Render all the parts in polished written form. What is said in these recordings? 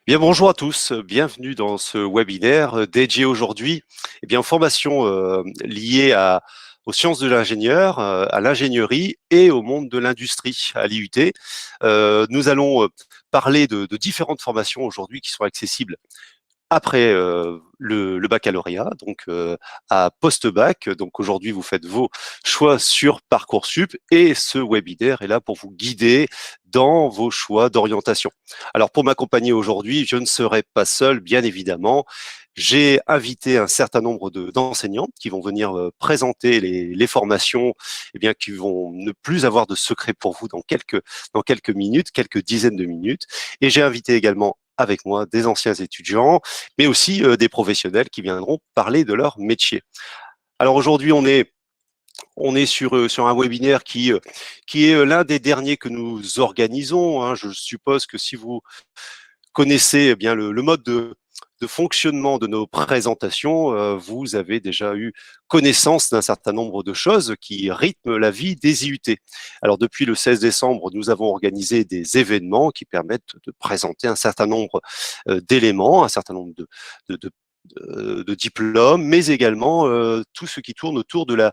Bien, bonjour à tous, bienvenue dans ce webinaire dédié aujourd'hui aux formations liées aux sciences de l'ingénieur, à l'ingénierie et au monde de l'industrie à l'IUT. Nous allons parler de différentes formations aujourd'hui qui sont accessibles après le baccalauréat, donc à post-bac. Donc aujourd'hui, vous faites vos choix sur Parcoursup et ce webinaire est là pour vous guider dans vos choix d'orientation. Alors pour m'accompagner aujourd'hui, je ne serai pas seul, bien évidemment. J'ai invité un certain nombre d'enseignants qui vont venir présenter les formations, qui vont ne plus avoir de secret pour vous dans quelques minutes, quelques dizaines de minutes. Et j'ai invité également avec moi des anciens étudiants, mais aussi des professionnels qui viendront parler de leur métier. Alors aujourd'hui, on est sur un webinaire qui est l'un des derniers que nous organisons, hein. Je suppose que si vous connaissez bien le mode de fonctionnement de nos présentations, vous avez déjà eu connaissance d'un certain nombre de choses qui rythment la vie des IUT. Alors depuis le 16 décembre, nous avons organisé des événements qui permettent de présenter un certain nombre d'éléments, un certain nombre de, de de diplômes, mais également tout ce qui tourne autour de la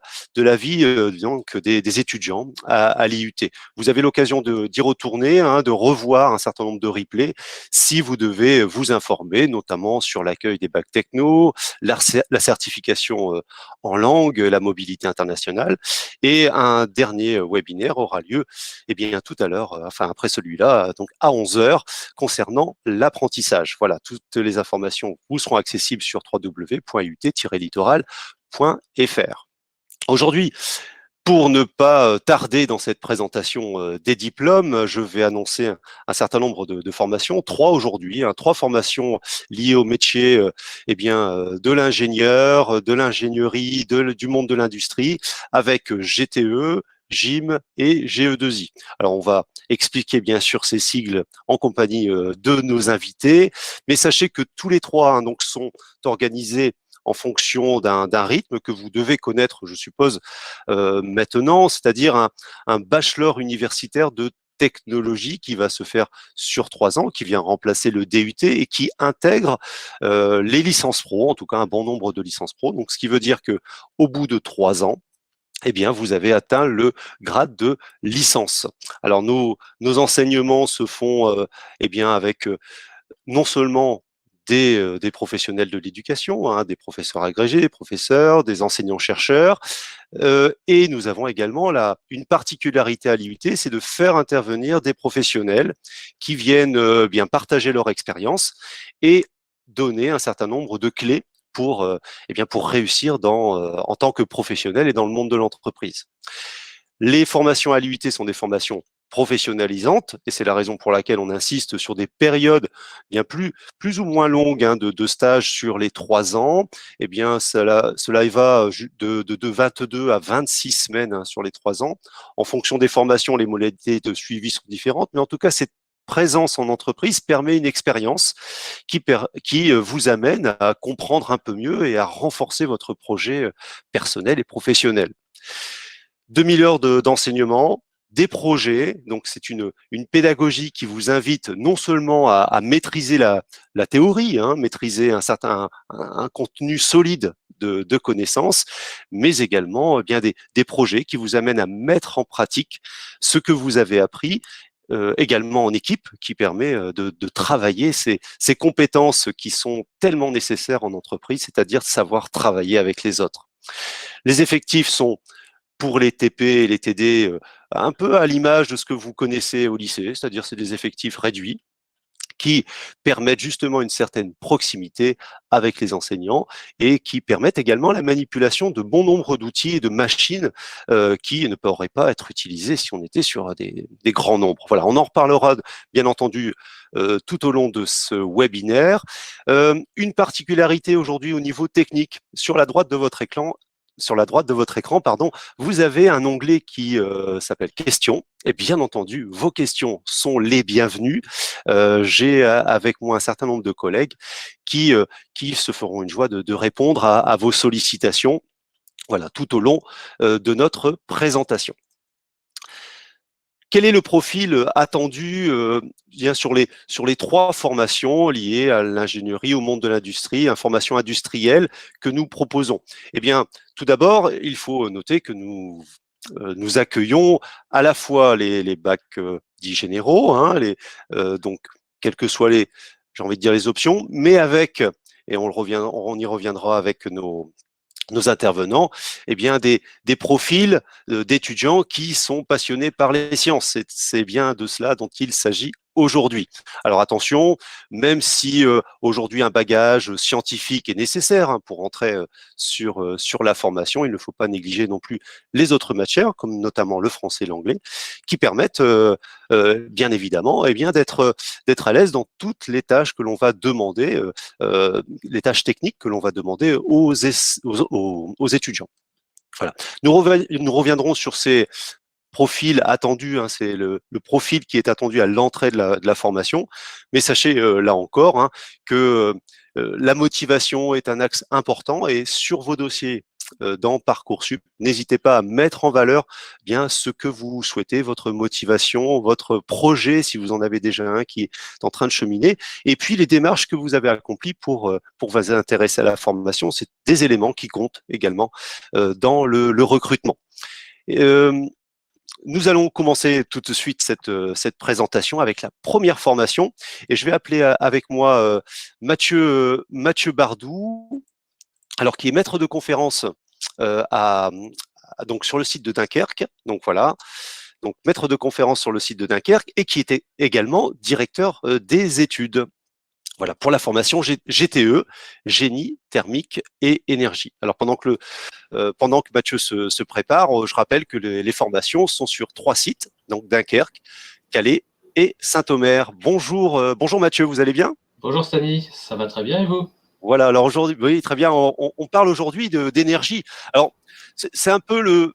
vie donc des étudiants à l'IUT. Vous avez l'occasion d'y retourner, hein, de revoir un certain nombre de replays si vous devez vous informer, notamment sur l'accueil des bacs techno, la certification en langue, la mobilité internationale. Et un dernier webinaire aura lieu tout à l'heure, enfin après celui-là, donc à 11 heures, concernant l'apprentissage. Voilà, toutes les informations vous seront accessibles sur www.ut-littoral.fr. Aujourd'hui, pour ne pas tarder dans cette présentation des diplômes, je vais annoncer un certain nombre de formations, trois aujourd'hui, hein, trois formations liées au métier de l'ingénieur, de l'ingénierie, du monde de l'industrie, avec GTE, GIM et GE2I. Alors on va expliquer bien sûr ces sigles en compagnie de nos invités, mais sachez que tous les trois donc sont organisés en fonction d'un rythme que vous devez connaître, je suppose, maintenant, c'est-à-dire un bachelor universitaire de technologie qui va se faire sur 3 ans, qui vient remplacer le DUT et qui intègre les licences pro, en tout cas un bon nombre de licences pro. Donc, ce qui veut dire que au bout de 3 ans, vous avez atteint le grade de licence. Alors, nos enseignements se font avec non seulement des professionnels de l'éducation, hein, des professeurs agrégés, des professeurs, des enseignants-chercheurs, et nous avons également une particularité à l'IUT, c'est de faire intervenir des professionnels qui viennent bien partager leur expérience et donner un certain nombre de clés pour réussir en tant que professionnel et dans le monde de l'entreprise. Les formations à l'IUT sont des formations professionnalisantes, et c'est la raison pour laquelle on insiste sur des périodes plus ou moins longues, hein, de stage sur les 3 ans. Cela y va de 22 à 26 semaines, hein, sur les 3 ans. En fonction des formations, les modalités de suivi sont différentes, mais en tout cas, cette présence en entreprise permet une expérience qui vous amène à comprendre un peu mieux et à renforcer votre projet personnel et professionnel. 2000 heures d'enseignement, des projets. Donc, c'est une pédagogie qui vous invite non seulement à maîtriser la théorie, hein, maîtriser un contenu solide de connaissances, mais également des projets qui vous amènent à mettre en pratique ce que vous avez appris, également en équipe, qui permet de travailler ces compétences qui sont tellement nécessaires en entreprise, c'est-à-dire savoir travailler avec les autres. Les effectifs sont pour les TP et les TD, un peu à l'image de ce que vous connaissez au lycée, c'est-à-dire c'est des effectifs réduits qui permettent justement une certaine proximité avec les enseignants et qui permettent également la manipulation de bon nombre d'outils et de machines qui ne pourraient pas être utilisés si on était sur des grands nombres. Voilà, on en reparlera bien entendu tout au long de ce webinaire. Une particularité aujourd'hui au niveau technique, sur la droite de votre écran, pardon, vous avez un onglet qui s'appelle Questions. Et bien entendu, vos questions sont les bienvenues. J'ai avec moi un certain nombre de collègues qui se feront une joie de répondre à vos sollicitations, voilà, tout au long de notre présentation. quel est le profil attendu bien sur les trois formations liées à l'ingénierie, au monde de l'industrie, formation industrielle que nous proposons? Eh bien, tout d'abord, il faut noter que nous accueillons à la fois les bacs dits généraux, hein, donc quelles que soient j'ai envie de dire les options, mais avec, et on y reviendra avec nos intervenants, eh bien des profils d'étudiants qui sont passionnés par les sciences. C'est bien de cela dont il s'agit aujourd'hui. Alors attention, même si aujourd'hui un bagage scientifique est nécessaire pour entrer sur la formation, il ne faut pas négliger non plus les autres matières, comme notamment le français et l'anglais, qui permettent bien évidemment d'être à l'aise dans toutes les tâches que l'on va demander, les tâches techniques que l'on va demander aux étudiants. Voilà. Nous reviendrons sur ces profil attendu, hein, c'est le profil qui est attendu à l'entrée de la formation. Mais sachez là encore que la motivation est un axe important et sur vos dossiers dans Parcoursup, n'hésitez pas à mettre en valeur bien ce que vous souhaitez, votre motivation, votre projet, si vous en avez déjà un qui est en train de cheminer, et puis les démarches que vous avez accomplies pour vous intéresser à la formation. C'est des éléments qui comptent également dans le recrutement. Euh, nous allons commencer tout de suite cette présentation avec la première formation et je vais appeler avec moi Mathieu Bardou, alors qui est maître de conférence donc sur le site de Dunkerque. Donc voilà, donc maître de conférence sur le site de Dunkerque et qui était également directeur des études. Voilà, pour la formation GTE, génie thermique et énergie. Alors pendant que Mathieu se prépare, je rappelle que les formations sont sur 3 sites, donc Dunkerque, Calais et Saint-Omer. Bonjour Mathieu, vous allez bien? Bonjour Stani, ça va très bien et vous? Voilà, alors aujourd'hui, oui, très bien, on parle aujourd'hui d'énergie. Alors, c'est un peu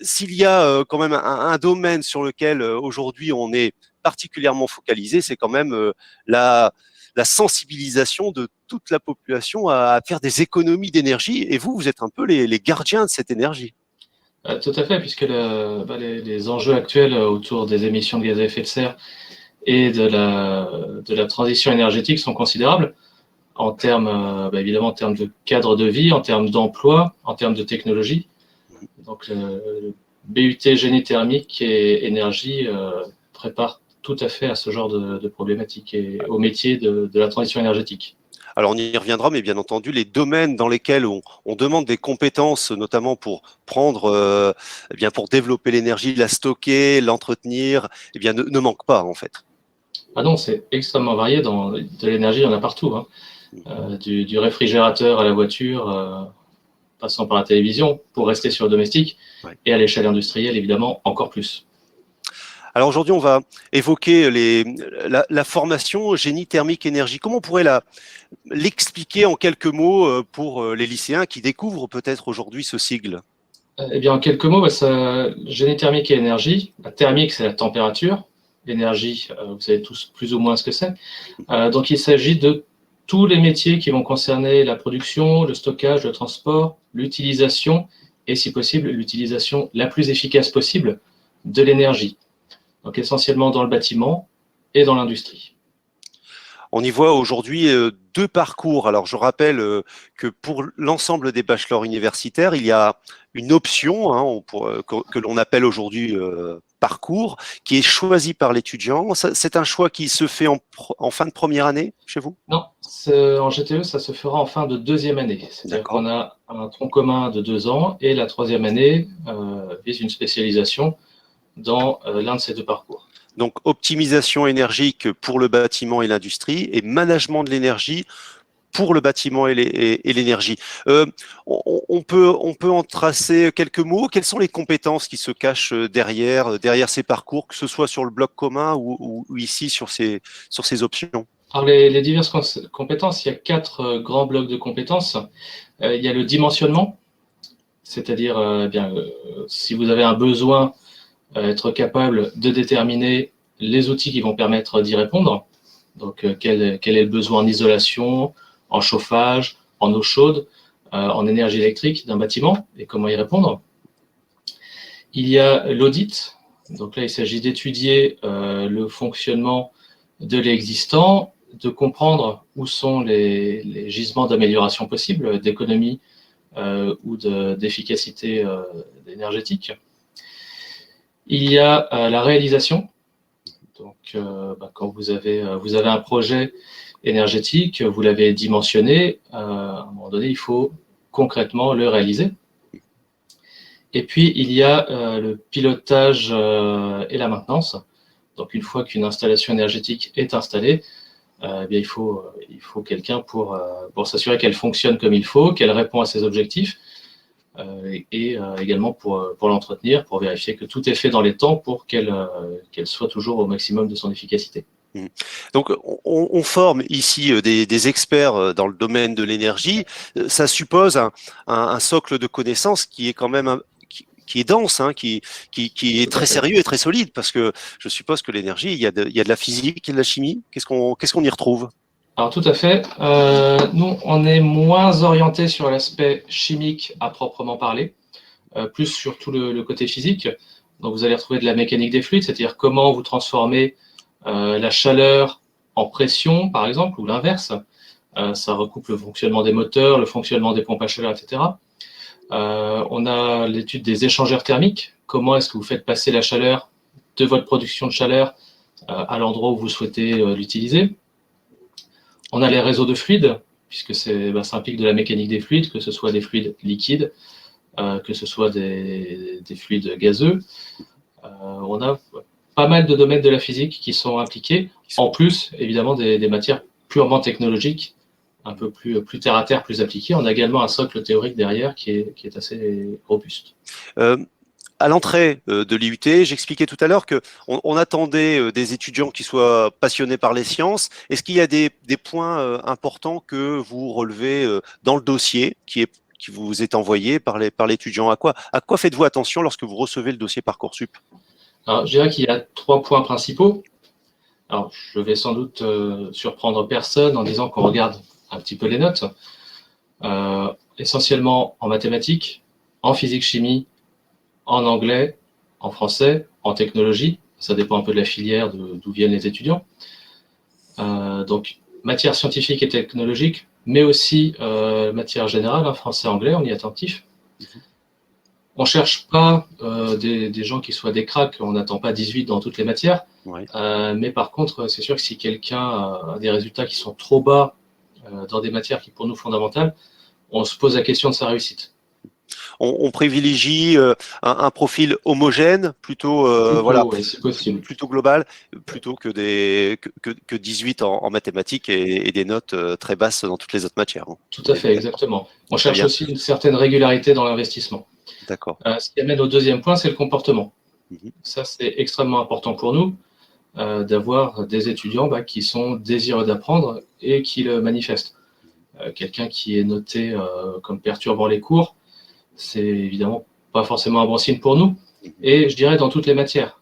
s'il y a quand même un domaine sur lequel aujourd'hui on est particulièrement focalisé, c'est quand même la sensibilisation de toute la population à faire des économies d'énergie. Et vous êtes un peu les gardiens de cette énergie. Tout à fait, puisque les enjeux actuels autour des émissions de gaz à effet de serre et de la transition énergétique sont considérables en termes, évidemment, en termes de cadre de vie, en termes d'emploi, en termes de technologie. Donc, le BUT génie thermique et énergie prépare tout à fait à ce genre de problématiques et au métier de la transition énergétique. Alors on y reviendra, mais bien entendu, les domaines dans lesquels on demande des compétences, notamment pour prendre, pour développer l'énergie, la stocker, l'entretenir, ne manquent pas en fait. Ah non, c'est extrêmement varié. De l'énergie, il y en a partout, hein. Du réfrigérateur à la voiture, passant par la télévision, pour rester sur le domestique, ouais. Et à l'échelle industrielle, évidemment, encore plus. Alors aujourd'hui, on va évoquer la formation génie thermique énergie. Comment on pourrait l'expliquer en quelques mots pour les lycéens qui découvrent peut-être aujourd'hui ce sigle? Eh bien, en quelques mots, génie thermique et énergie. La thermique, c'est la température. L'énergie, vous savez tous plus ou moins ce que c'est. Donc, il s'agit de tous les métiers qui vont concerner la production, le stockage, le transport, l'utilisation et, si possible, l'utilisation la plus efficace possible de l'énergie. Donc, essentiellement dans le bâtiment et dans l'industrie. On y voit aujourd'hui 2 parcours. Alors, je rappelle que pour l'ensemble des bachelors universitaires, il y a une option que l'on appelle aujourd'hui parcours, qui est choisi par l'étudiant. C'est un choix qui se fait en fin de première année chez vous? Non, en GTE, ça se fera en fin de deuxième année. C'est-à-dire qu'on a un tronc commun de 2 ans et la troisième année vise une spécialisation dans l'un de ces 2 parcours. Donc, optimisation énergique pour le bâtiment et l'industrie et management de l'énergie pour le bâtiment et l'énergie. On peut en tracer quelques mots. Quelles sont les compétences qui se cachent derrière ces parcours, que ce soit sur le bloc commun ou ici sur ces options? Alors, les diverses compétences, il y a 4 grands blocs de compétences. Il y a le dimensionnement, c'est-à-dire si vous avez un besoin, être capable de déterminer les outils qui vont permettre d'y répondre. Donc, quel est le besoin en isolation, en chauffage, en eau chaude, en énergie électrique d'un bâtiment et comment y répondre. Il y a l'audit, Donc là, il s'agit d'étudier le fonctionnement de l'existant, de comprendre où sont les gisements d'amélioration possibles, d'économie ou d'efficacité énergétique. Il y a la réalisation. Donc, quand vous avez un projet énergétique, vous l'avez dimensionné, à un moment donné, il faut concrètement le réaliser. Et puis, il y a le pilotage et la maintenance. Donc, une fois qu'une installation énergétique est installée, eh bien, il faut quelqu'un pour s'assurer qu'elle fonctionne comme il faut, qu'elle répond à ses objectifs, et également pour l'entretenir, pour vérifier que tout est fait dans les temps pour qu'elle soit toujours au maximum de son efficacité. Donc, on forme ici des experts dans le domaine de l'énergie. Ça suppose un socle de connaissances qui est quand même qui est dense, hein, qui est très sérieux et très solide, parce que je suppose que l'énergie, il y a de la physique, il y a de la chimie. Qu'est-ce qu'on y retrouve? Alors tout à fait. Nous, on est moins orienté sur l'aspect chimique à proprement parler, plus sur tout le côté physique. Donc vous allez retrouver de la mécanique des fluides, c'est-à-dire comment vous transformez la chaleur en pression, par exemple, ou l'inverse. Ça recoupe le fonctionnement des moteurs, le fonctionnement des pompes à chaleur, etc. On a l'étude des échangeurs thermiques. Comment est-ce que vous faites passer la chaleur de votre production de chaleur à l'endroit où vous souhaitez l'utiliser. On a les réseaux de fluides, puisque ça implique de la mécanique des fluides, que ce soit des fluides liquides, que ce soit des fluides gazeux. On a pas mal de domaines de la physique qui sont impliqués, en plus, évidemment, des matières purement technologiques, un peu plus terre à terre, plus appliquées. On a également un socle théorique derrière qui est assez robuste. À l'entrée de l'IUT, j'expliquais tout à l'heure qu'on attendait des étudiants qui soient passionnés par les sciences. Est-ce qu'il y a des points importants que vous relevez dans le dossier qui vous est envoyé par l'étudiant? À quoi faites-vous attention lorsque vous recevez le dossier Parcoursup? Alors, je dirais qu'il y a 3 points principaux. Alors, je vais sans doute surprendre personne en disant qu'on regarde un petit peu les notes, essentiellement en mathématiques, en physique-chimie, en anglais, en français, en technologie. Ça dépend un peu de la filière, d'où viennent les étudiants. Donc, matière scientifique et technologique, mais aussi matière générale, hein, français, anglais, on y est attentif. On ne cherche pas des gens qui soient des cracks, on n'attend pas 18 dans toutes les matières. Ouais. Mais par contre, c'est sûr que si quelqu'un a des résultats qui sont trop bas dans des matières qui, pour nous, fondamentales, on se pose la question de sa réussite. On privilégie un profil homogène, plutôt, Ouais, c'est possible. plutôt global, plutôt que 18 en mathématiques et des notes très basses dans toutes les autres matières. Tout à fait, exactement. On cherche aussi une certaine régularité dans l'investissement. D'accord. Ce qui amène au deuxième point, c'est le comportement. Ça, c'est extrêmement important pour nous, d'avoir des étudiants qui sont désireux d'apprendre et qui le manifestent. Quelqu'un qui est noté comme perturbant les cours, c'est évidemment pas forcément un bon signe pour nous. Et je dirais dans toutes les matières.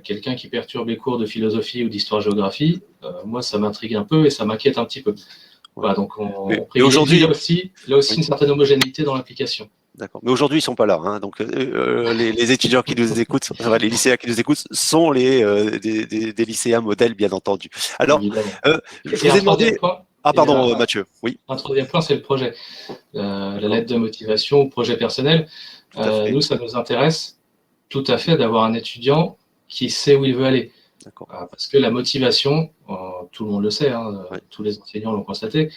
Quelqu'un qui perturbe les cours de philosophie ou d'histoire-géographie, moi, ça m'intrigue un peu et ça m'inquiète un petit peu. Voilà, donc on privilégie là aussi une certaine homogénéité dans l'application. D'accord. Mais aujourd'hui, ils sont pas là. Hein. Donc, les étudiants qui nous écoutent, les lycéens qui nous écoutent, sont des lycéens modèles, bien entendu. Alors, je vous ai demandé. Ah, pardon, Mathieu. Oui. Un troisième point, c'est le projet. La lettre de motivation ou projet personnel. Nous, ça nous intéresse tout à fait d'avoir un étudiant qui sait où il veut aller. Parce que la motivation, tout le monde le sait, hein, tous les enseignants l'ont constaté,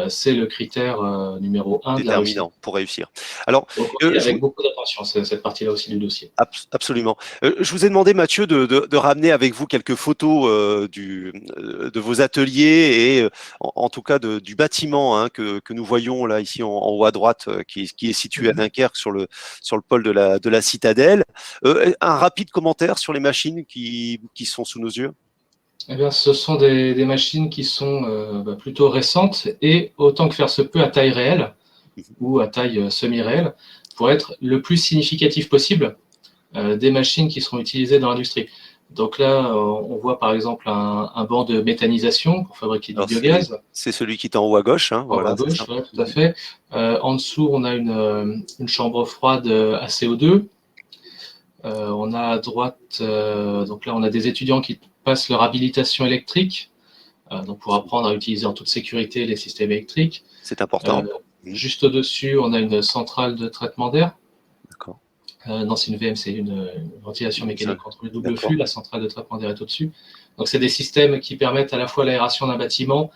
c'est le critère numéro 1 déterminant pour réussir. Alors, donc, avec beaucoup d'attention, cette partie-là aussi du dossier. Absolument. Je vous ai demandé, Mathieu, de ramener avec vous quelques photos de vos ateliers et en tout cas du bâtiment que nous voyons là ici en haut à droite, qui est situé à Dunkerque sur le pôle de la citadelle. Un rapide commentaire sur les machines qui sont sous nos yeux. Eh bien, ce sont des machines qui sont plutôt récentes et autant que faire se peut à taille réelle ou à taille semi-réelle pour être le plus significatif possible des machines qui seront utilisées dans l'industrie. Donc là, on voit par exemple un banc de méthanisation pour fabriquer du biogaz. C'est celui qui est en haut à gauche. Hein, voilà, à gauche, ouais, tout à fait. En dessous, on a une chambre froide à CO2. On a à droite, donc là, on a des étudiants qui passent leur habilitation électrique, donc pour apprendre à utiliser en toute sécurité les systèmes électriques. C'est important. Juste au-dessus, on a une centrale de traitement d'air. D'accord. Non, c'est une VM, c'est une ventilation mécanique contre le double flux. La centrale de traitement d'air est au-dessus. Donc, c'est des systèmes qui permettent à la fois l'aération d'un bâtiment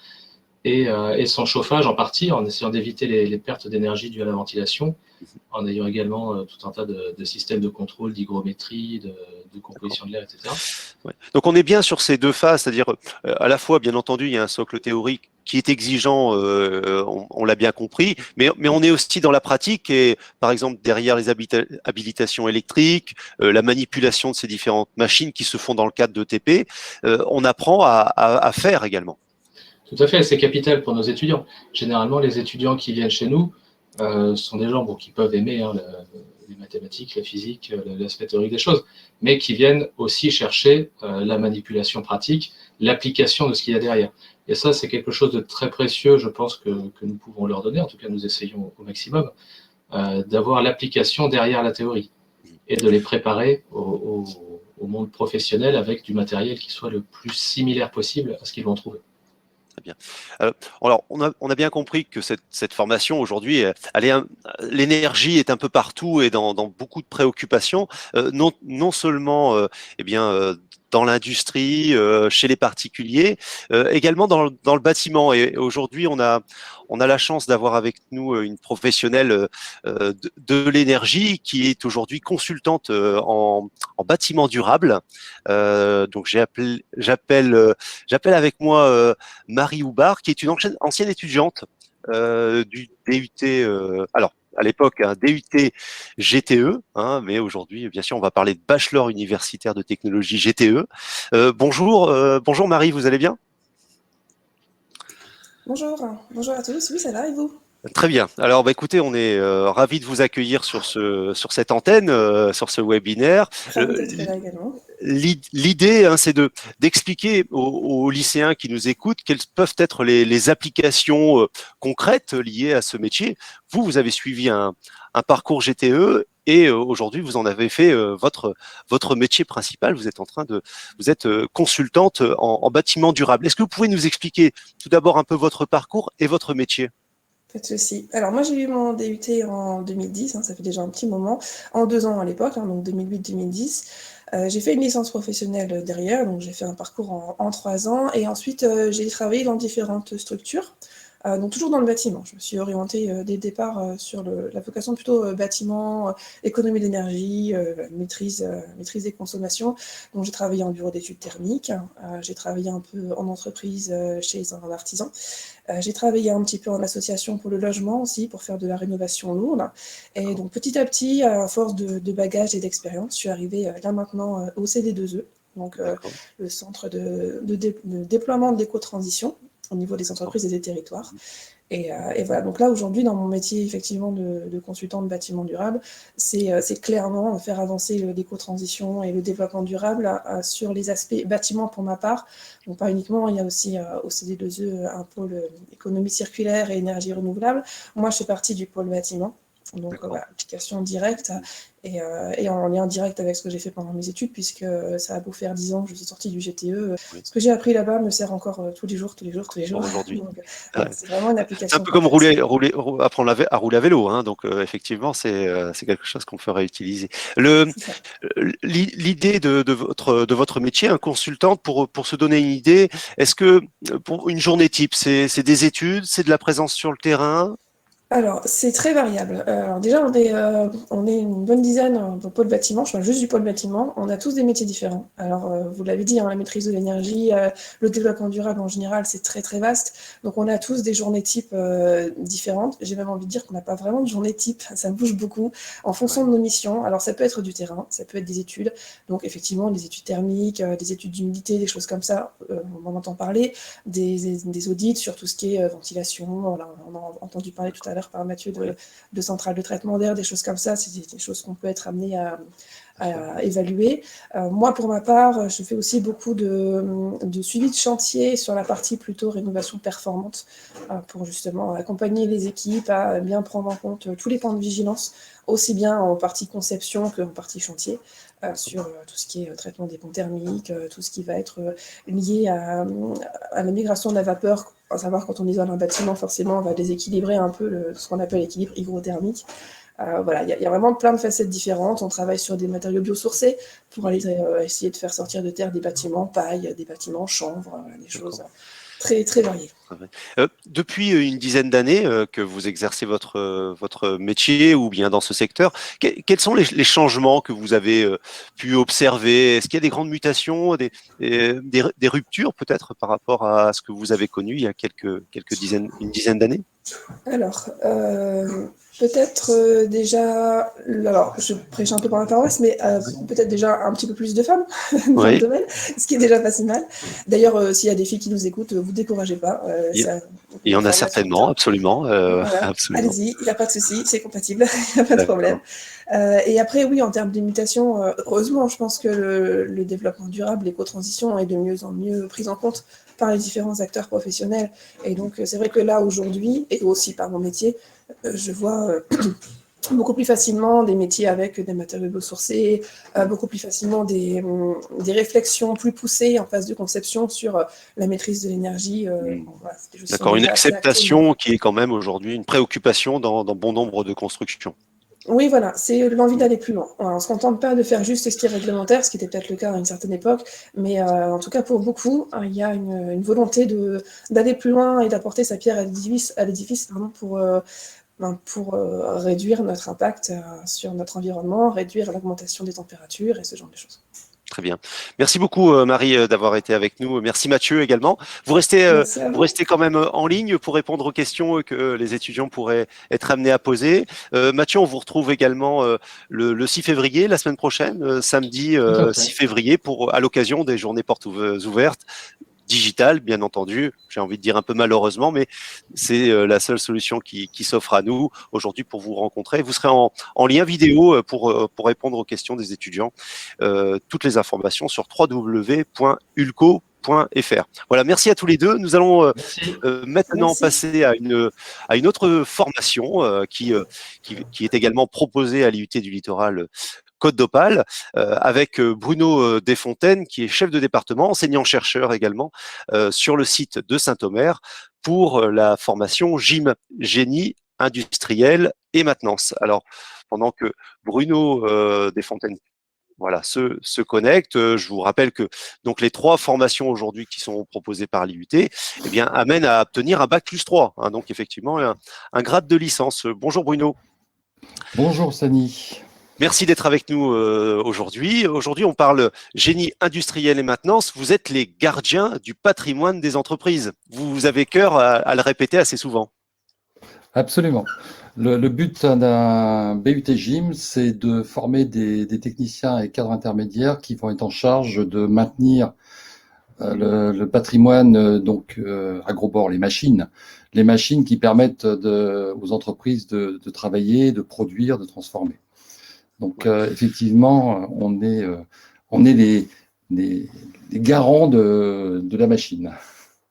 et son chauffage en partie, en essayant d'éviter les pertes d'énergie dues à la ventilation, en ayant également tout un tas de systèmes de contrôle, d'hygrométrie, de composition de l'air, etc. Ouais. Donc on est bien sur ces deux phases, c'est-à-dire à la fois, bien entendu, il y a un socle théorique qui est exigeant, on l'a bien compris, mais on est aussi dans la pratique et par exemple derrière les habilitations électriques, la manipulation de ces différentes machines qui se font dans le cadre de TP, on apprend à faire également. Tout à fait, c'est capital pour nos étudiants. Généralement, les étudiants qui viennent chez nous sont des gens qui peuvent aimer les mathématiques, la physique, l'aspect théorique des choses, mais qui viennent aussi chercher la manipulation pratique, l'application de ce qu'il y a derrière. Et ça, c'est quelque chose de très précieux, je pense, que nous pouvons leur donner, en tout cas nous essayons au maximum, d'avoir l'application derrière la théorie et de les préparer au monde professionnel avec du matériel qui soit le plus similaire possible à ce qu'ils vont trouver. Très bien. Alors, on a bien compris que cette formation aujourd'hui, l'énergie est un peu partout et dans beaucoup de préoccupations, non seulement eh bien, dans l'industrie, chez les particuliers, également dans le bâtiment. Et aujourd'hui, on a la chance d'avoir avec nous une professionnelle de l'énergie qui est aujourd'hui consultante en bâtiment durable. Donc, j'appelle avec moi Marie Houbard, qui est une ancienne étudiante du DUT, alors à l'époque un DUT GTE, hein, mais aujourd'hui, bien sûr, on va parler de bachelor universitaire de technologie GTE. Bonjour Marie, vous allez bien? Bonjour, bonjour à tous, oui ça va et vous? Très bien. Alors, écoutez, on est ravis de vous accueillir sur cette antenne, sur ce webinaire. Ravi d'être là également. L'idée, hein, c'est d'expliquer aux lycéens qui nous écoutent quelles peuvent être les applications concrètes liées à ce métier. Vous avez suivi un parcours GTE et aujourd'hui, vous en avez fait votre métier principal. Vous êtes consultante en bâtiment durable. Est-ce que vous pouvez nous expliquer tout d'abord un peu votre parcours et votre métier? Pas de souci. Alors moi j'ai eu mon DUT en 2010, ça fait déjà un petit moment, en 2 ans à l'époque, donc 2008-2010. J'ai fait une licence professionnelle derrière, donc j'ai fait un parcours en 3 ans, et ensuite j'ai travaillé dans différentes structures. Donc toujours dans le bâtiment. Je me suis orientée dès le départ sur la vocation plutôt bâtiment, économie d'énergie, maîtrise des consommations. Donc j'ai travaillé en bureau d'études thermiques, j'ai travaillé un peu en entreprise chez un artisan. J'ai travaillé un petit peu en association pour le logement aussi, pour faire de la rénovation lourde. Et donc petit à petit, à force de bagages et d'expérience, je suis arrivée là maintenant au CD2E, donc le centre de déploiement de l'éco-transition au niveau des entreprises et des territoires. Et voilà, donc là aujourd'hui dans mon métier effectivement de consultant de bâtiment durable, c'est clairement faire avancer l'éco-transition et le développement durable sur les aspects bâtiment pour ma part. Donc pas uniquement, il y a aussi au CD2E un pôle économie circulaire et énergie renouvelable. Moi je fais partie du pôle bâtiment. Donc voilà, application directe et en lien direct avec ce que j'ai fait pendant mes études, puisque ça a beau faire 10 ans que je suis sortie du GTE. Oui. Ce que j'ai appris là-bas me sert encore tous les jours. Aujourd'hui. C'est vraiment une application. C'est un peu comme apprendre à rouler à vélo, hein, donc effectivement, c'est quelque chose qu'on ferait utiliser. L'idée de votre métier, un consultant, pour se donner une idée, est-ce que pour une journée type, c'est des études, c'est de la présence sur le terrain? Alors, c'est très variable. Alors déjà, on est une bonne dizaine au pôle bâtiment. Je parle juste du pôle bâtiment. On a tous des métiers différents. Alors, vous l'avez dit, la maîtrise de l'énergie, le développement durable en général, c'est très très vaste. Donc, on a tous des journées types différentes. J'ai même envie de dire qu'on n'a pas vraiment de journée type. Ça bouge beaucoup en fonction de nos missions. Alors, ça peut être du terrain, ça peut être des études. Donc, effectivement, des études thermiques, des études d'humidité, des choses comme ça. On en entend parler. Des audits sur tout ce qui est ventilation. Voilà, on en a entendu parler tout à l'heure par Mathieu de centrales de traitement d'air, des choses comme ça, c'est des choses qu'on peut être amené à évaluer. Moi, pour ma part, je fais aussi beaucoup de suivi de chantier sur la partie plutôt rénovation performante pour justement accompagner les équipes à bien prendre en compte tous les points de vigilance, aussi bien en partie conception qu'en partie chantier, sur tout ce qui est traitement des ponts thermiques, tout ce qui va être lié à la migration de la vapeur, à savoir quand on isole un bâtiment, forcément, on va déséquilibrer un peu ce qu'on appelle l'équilibre hygrothermique. Voilà, il y a vraiment plein de facettes différentes. On travaille sur des matériaux biosourcés pour aller essayer de faire sortir de terre des bâtiments paille, des bâtiments chanvre, des choses très, très variées. Depuis une dizaine d'années que vous exercez votre métier ou bien dans ce secteur, quels sont les changements que vous avez pu observer? Est-ce qu'il y a des grandes mutations, des ruptures peut-être par rapport à ce que vous avez connu il y a une dizaine d'années? Alors, peut-être déjà, alors je prêche un peu par la paroisse, mais peut-être déjà un petit peu plus de femmes dans le domaine, ce qui est déjà pas si mal. D'ailleurs, s'il y a des filles qui nous écoutent, vous découragez pas. Il y en a certainement, absolument. Voilà. Absolument. Allez-y, il n'y a pas de souci, c'est compatible, il n'y a pas de problème. Et après, oui, en termes d'imitation, heureusement, je pense que le développement durable, l'éco-transition est de mieux en mieux prise en compte par les différents acteurs professionnels. Et donc, c'est vrai que là, aujourd'hui, et aussi par mon métier, je vois beaucoup plus facilement des métiers avec des matériaux biosourcés, beaucoup plus facilement des réflexions plus poussées en phase de conception sur la maîtrise de l'énergie. Voilà, d'accord, une acceptation qui est quand même aujourd'hui une préoccupation dans bon nombre de constructions. Oui, voilà, c'est l'envie d'aller plus loin. On ne se contente pas de faire juste ce qui est réglementaire, ce qui était peut-être le cas à une certaine époque, mais en tout cas pour beaucoup, il y a une volonté d'aller plus loin et d'apporter sa pierre à l'édifice pour réduire notre impact sur notre environnement, réduire l'augmentation des températures et ce genre de choses. Très bien. Merci beaucoup, Marie, d'avoir été avec nous. Merci, Mathieu, également. Vous restez quand même en ligne pour répondre aux questions que les étudiants pourraient être amenés à poser. Mathieu, on vous retrouve également le 6 février, la semaine prochaine, samedi 6 février, à l'occasion des journées portes ouvertes. Digital, bien entendu, j'ai envie de dire un peu malheureusement, mais c'est la seule solution qui s'offre à nous aujourd'hui pour vous rencontrer. Vous serez en lien vidéo pour répondre aux questions des étudiants. Toutes les informations sur www.ulco.fr. Voilà, merci à tous les deux. Nous allons maintenant passer à une autre formation qui est également proposée à l'IUT du Littoral Côte d'Opale, avec Bruno Desfontaines, qui est chef de département, enseignant-chercheur également, sur le site de Saint-Omer, pour la formation GIM, Génie industriel et maintenance. Alors, pendant que Bruno Desfontaines se connecte, je vous rappelle que donc les 3 formations aujourd'hui qui sont proposées par l'IUT amènent à obtenir un bac+3, hein, donc effectivement un grade de licence. Bonjour Bruno. Bonjour Sani. Merci d'être avec nous aujourd'hui. Aujourd'hui, on parle génie industriel et maintenance. Vous êtes les gardiens du patrimoine des entreprises. Vous avez cœur à le répéter assez souvent. Absolument. Le but d'un BUT GIM, c'est de former des techniciens et cadres intermédiaires qui vont être en charge de maintenir le patrimoine, agrobore, les machines qui permettent aux entreprises de travailler, de produire, de transformer. Donc, effectivement, on est les garants de la machine.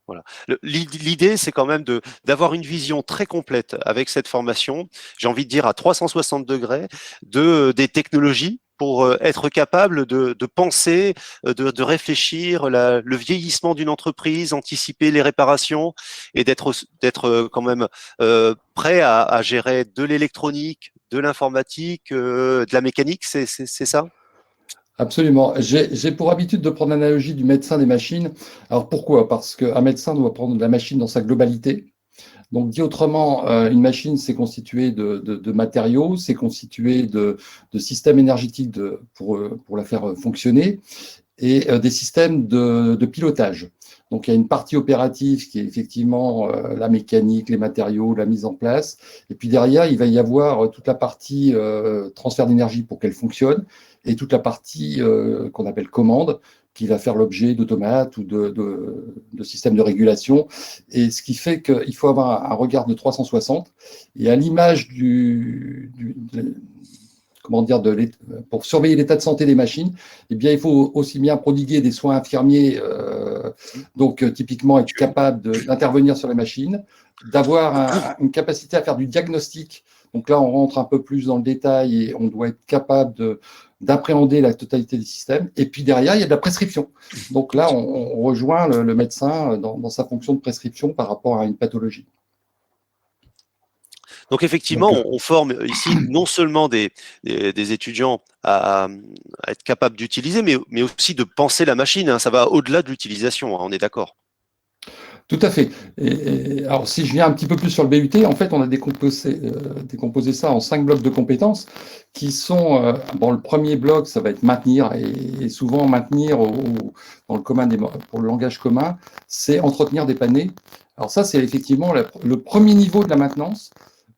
Voilà. L'idée, c'est quand même d'avoir une vision très complète avec cette formation, j'ai envie de dire à 360 degrés, des technologies pour être capable de penser, de réfléchir le vieillissement d'une entreprise, anticiper les réparations et d'être quand même prêt à gérer de l'électronique, de l'informatique, de la mécanique, c'est ça ? Absolument. J'ai pour habitude de prendre l'analogie du médecin des machines. Alors pourquoi ? Parce qu'un médecin doit prendre la machine dans sa globalité. Donc, dit autrement, une machine, c'est constitué de matériaux, c'est constitué de systèmes énergétiques pour la faire fonctionner et des systèmes de pilotage. Donc, il y a une partie opérative qui est effectivement la mécanique, les matériaux, la mise en place. Et puis derrière, il va y avoir toute la partie transfert d'énergie pour qu'elle fonctionne et toute la partie qu'on appelle commande, qui va faire l'objet d'automates ou de systèmes de régulation. Et ce qui fait qu'il faut avoir un regard de 360. Et à l'image pour surveiller l'état de santé des machines, eh bien, il faut aussi bien prodiguer des soins infirmiers, donc typiquement être capable d'intervenir sur les machines, d'avoir une capacité à faire du diagnostic. Donc là, on rentre un peu plus dans le détail et on doit être capable d'appréhender la totalité des systèmes. Et puis derrière, il y a de la prescription. Donc là, on rejoint le médecin dans sa fonction de prescription par rapport à une pathologie. Donc effectivement, on forme ici non seulement des étudiants à être capables d'utiliser, mais aussi de penser la machine, hein. Ça va au-delà de l'utilisation, hein, on est d'accord. Tout à fait. Alors, si je viens un petit peu plus sur le BUT, en fait, on a décomposé ça en 5 blocs de compétences qui sont, bon, le premier bloc, ça va être maintenir, et souvent maintenir dans le commun pour le langage commun, c'est entretenir, dépanner. Alors ça, c'est effectivement le premier niveau de la maintenance,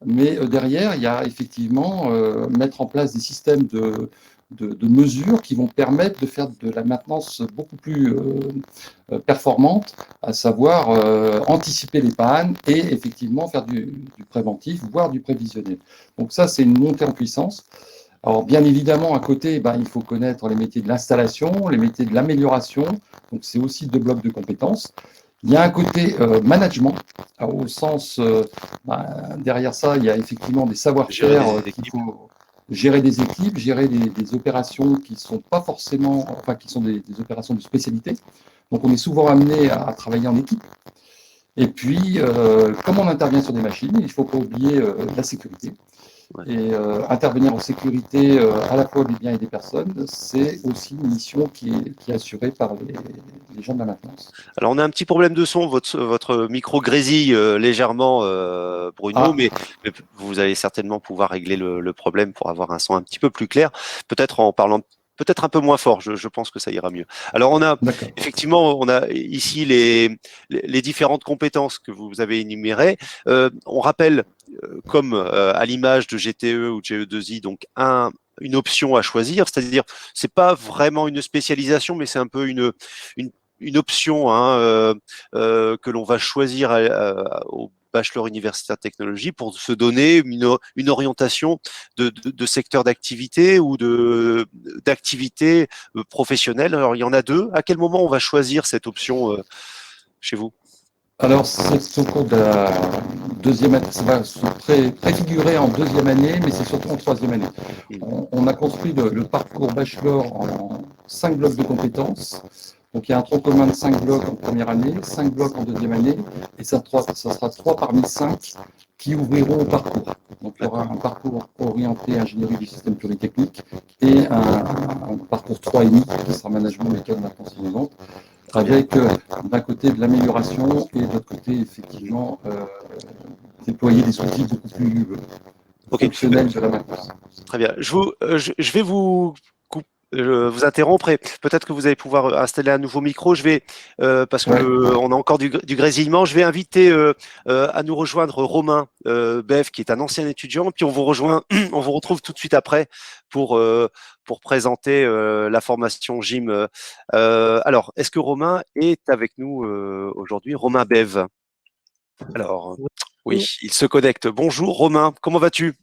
mais derrière, il y a effectivement mettre en place des systèmes de mesures qui vont permettre de faire de la maintenance beaucoup plus performante, à savoir anticiper les pannes et effectivement faire du préventif, voire du prévisionnel. Donc ça, c'est une montée en puissance. Alors bien évidemment, à côté, il faut connaître les métiers de l'installation, les métiers de l'amélioration, donc c'est aussi 2 blocs de compétences. Il y a un côté management, au sens, derrière ça, il y a effectivement des savoir-faire qu'il faut gérer des équipes, gérer des opérations qui sont pas forcément, enfin qui sont des opérations de spécialité. Donc on est souvent amené à travailler en équipe. Et puis, comme on intervient sur des machines, il ne faut pas oublier la sécurité. Ouais. Et intervenir en sécurité à la fois des biens et des personnes, c'est aussi une mission qui est assurée par les gens de la maintenance. Alors on a un petit problème de son, votre micro grésille légèrement, Bruno, mais vous allez certainement pouvoir régler le problème pour avoir un son un petit peu plus clair, peut-être en parlant peut-être un peu moins fort, je pense que ça ira mieux. Alors on a effectivement, on a ici les différentes compétences que vous avez énumérées. On rappelle, comme à l'image de GTE ou de GE2I, donc une option à choisir, c'est-à-dire c'est pas vraiment une spécialisation, mais c'est un peu une option que l'on va choisir au bachelor universitaire de technologie pour se donner une orientation de secteur d'activité ou d'activité professionnelle. Alors, il y en a 2. À quel moment on va choisir cette option chez vous? Alors, c'est au cours de la deuxième année, ça va se préfigurer en 2e année, mais c'est surtout en 3e année. On a construit le parcours bachelor en 5 blocs de compétences. Donc, il y a un tronc commun de 5 blocs en première année, 5 blocs en 2e année, et ça sera 3 parmi 5 qui ouvriront au parcours. Donc, il y aura un parcours orienté ingénierie du système pluritéchnique et un parcours 3,5 qui sera management méthode maintenance innovante, avec d'un côté de l'amélioration et de l'autre côté, effectivement, déployer des outils beaucoup plus fonctionnels de la maintenance. Très bien. Je vais vous interrompre et peut-être que vous allez pouvoir installer un nouveau micro. Je vais, parce que on a encore du grésillement, je vais inviter à nous rejoindre Romain Bev, qui est un ancien étudiant, puis on vous retrouve tout de suite après pour présenter la formation GIM. Alors, est-ce que Romain est avec nous aujourd'hui? Romain Bev. Alors, oui, il se connecte. Bonjour Romain, comment vas-tu?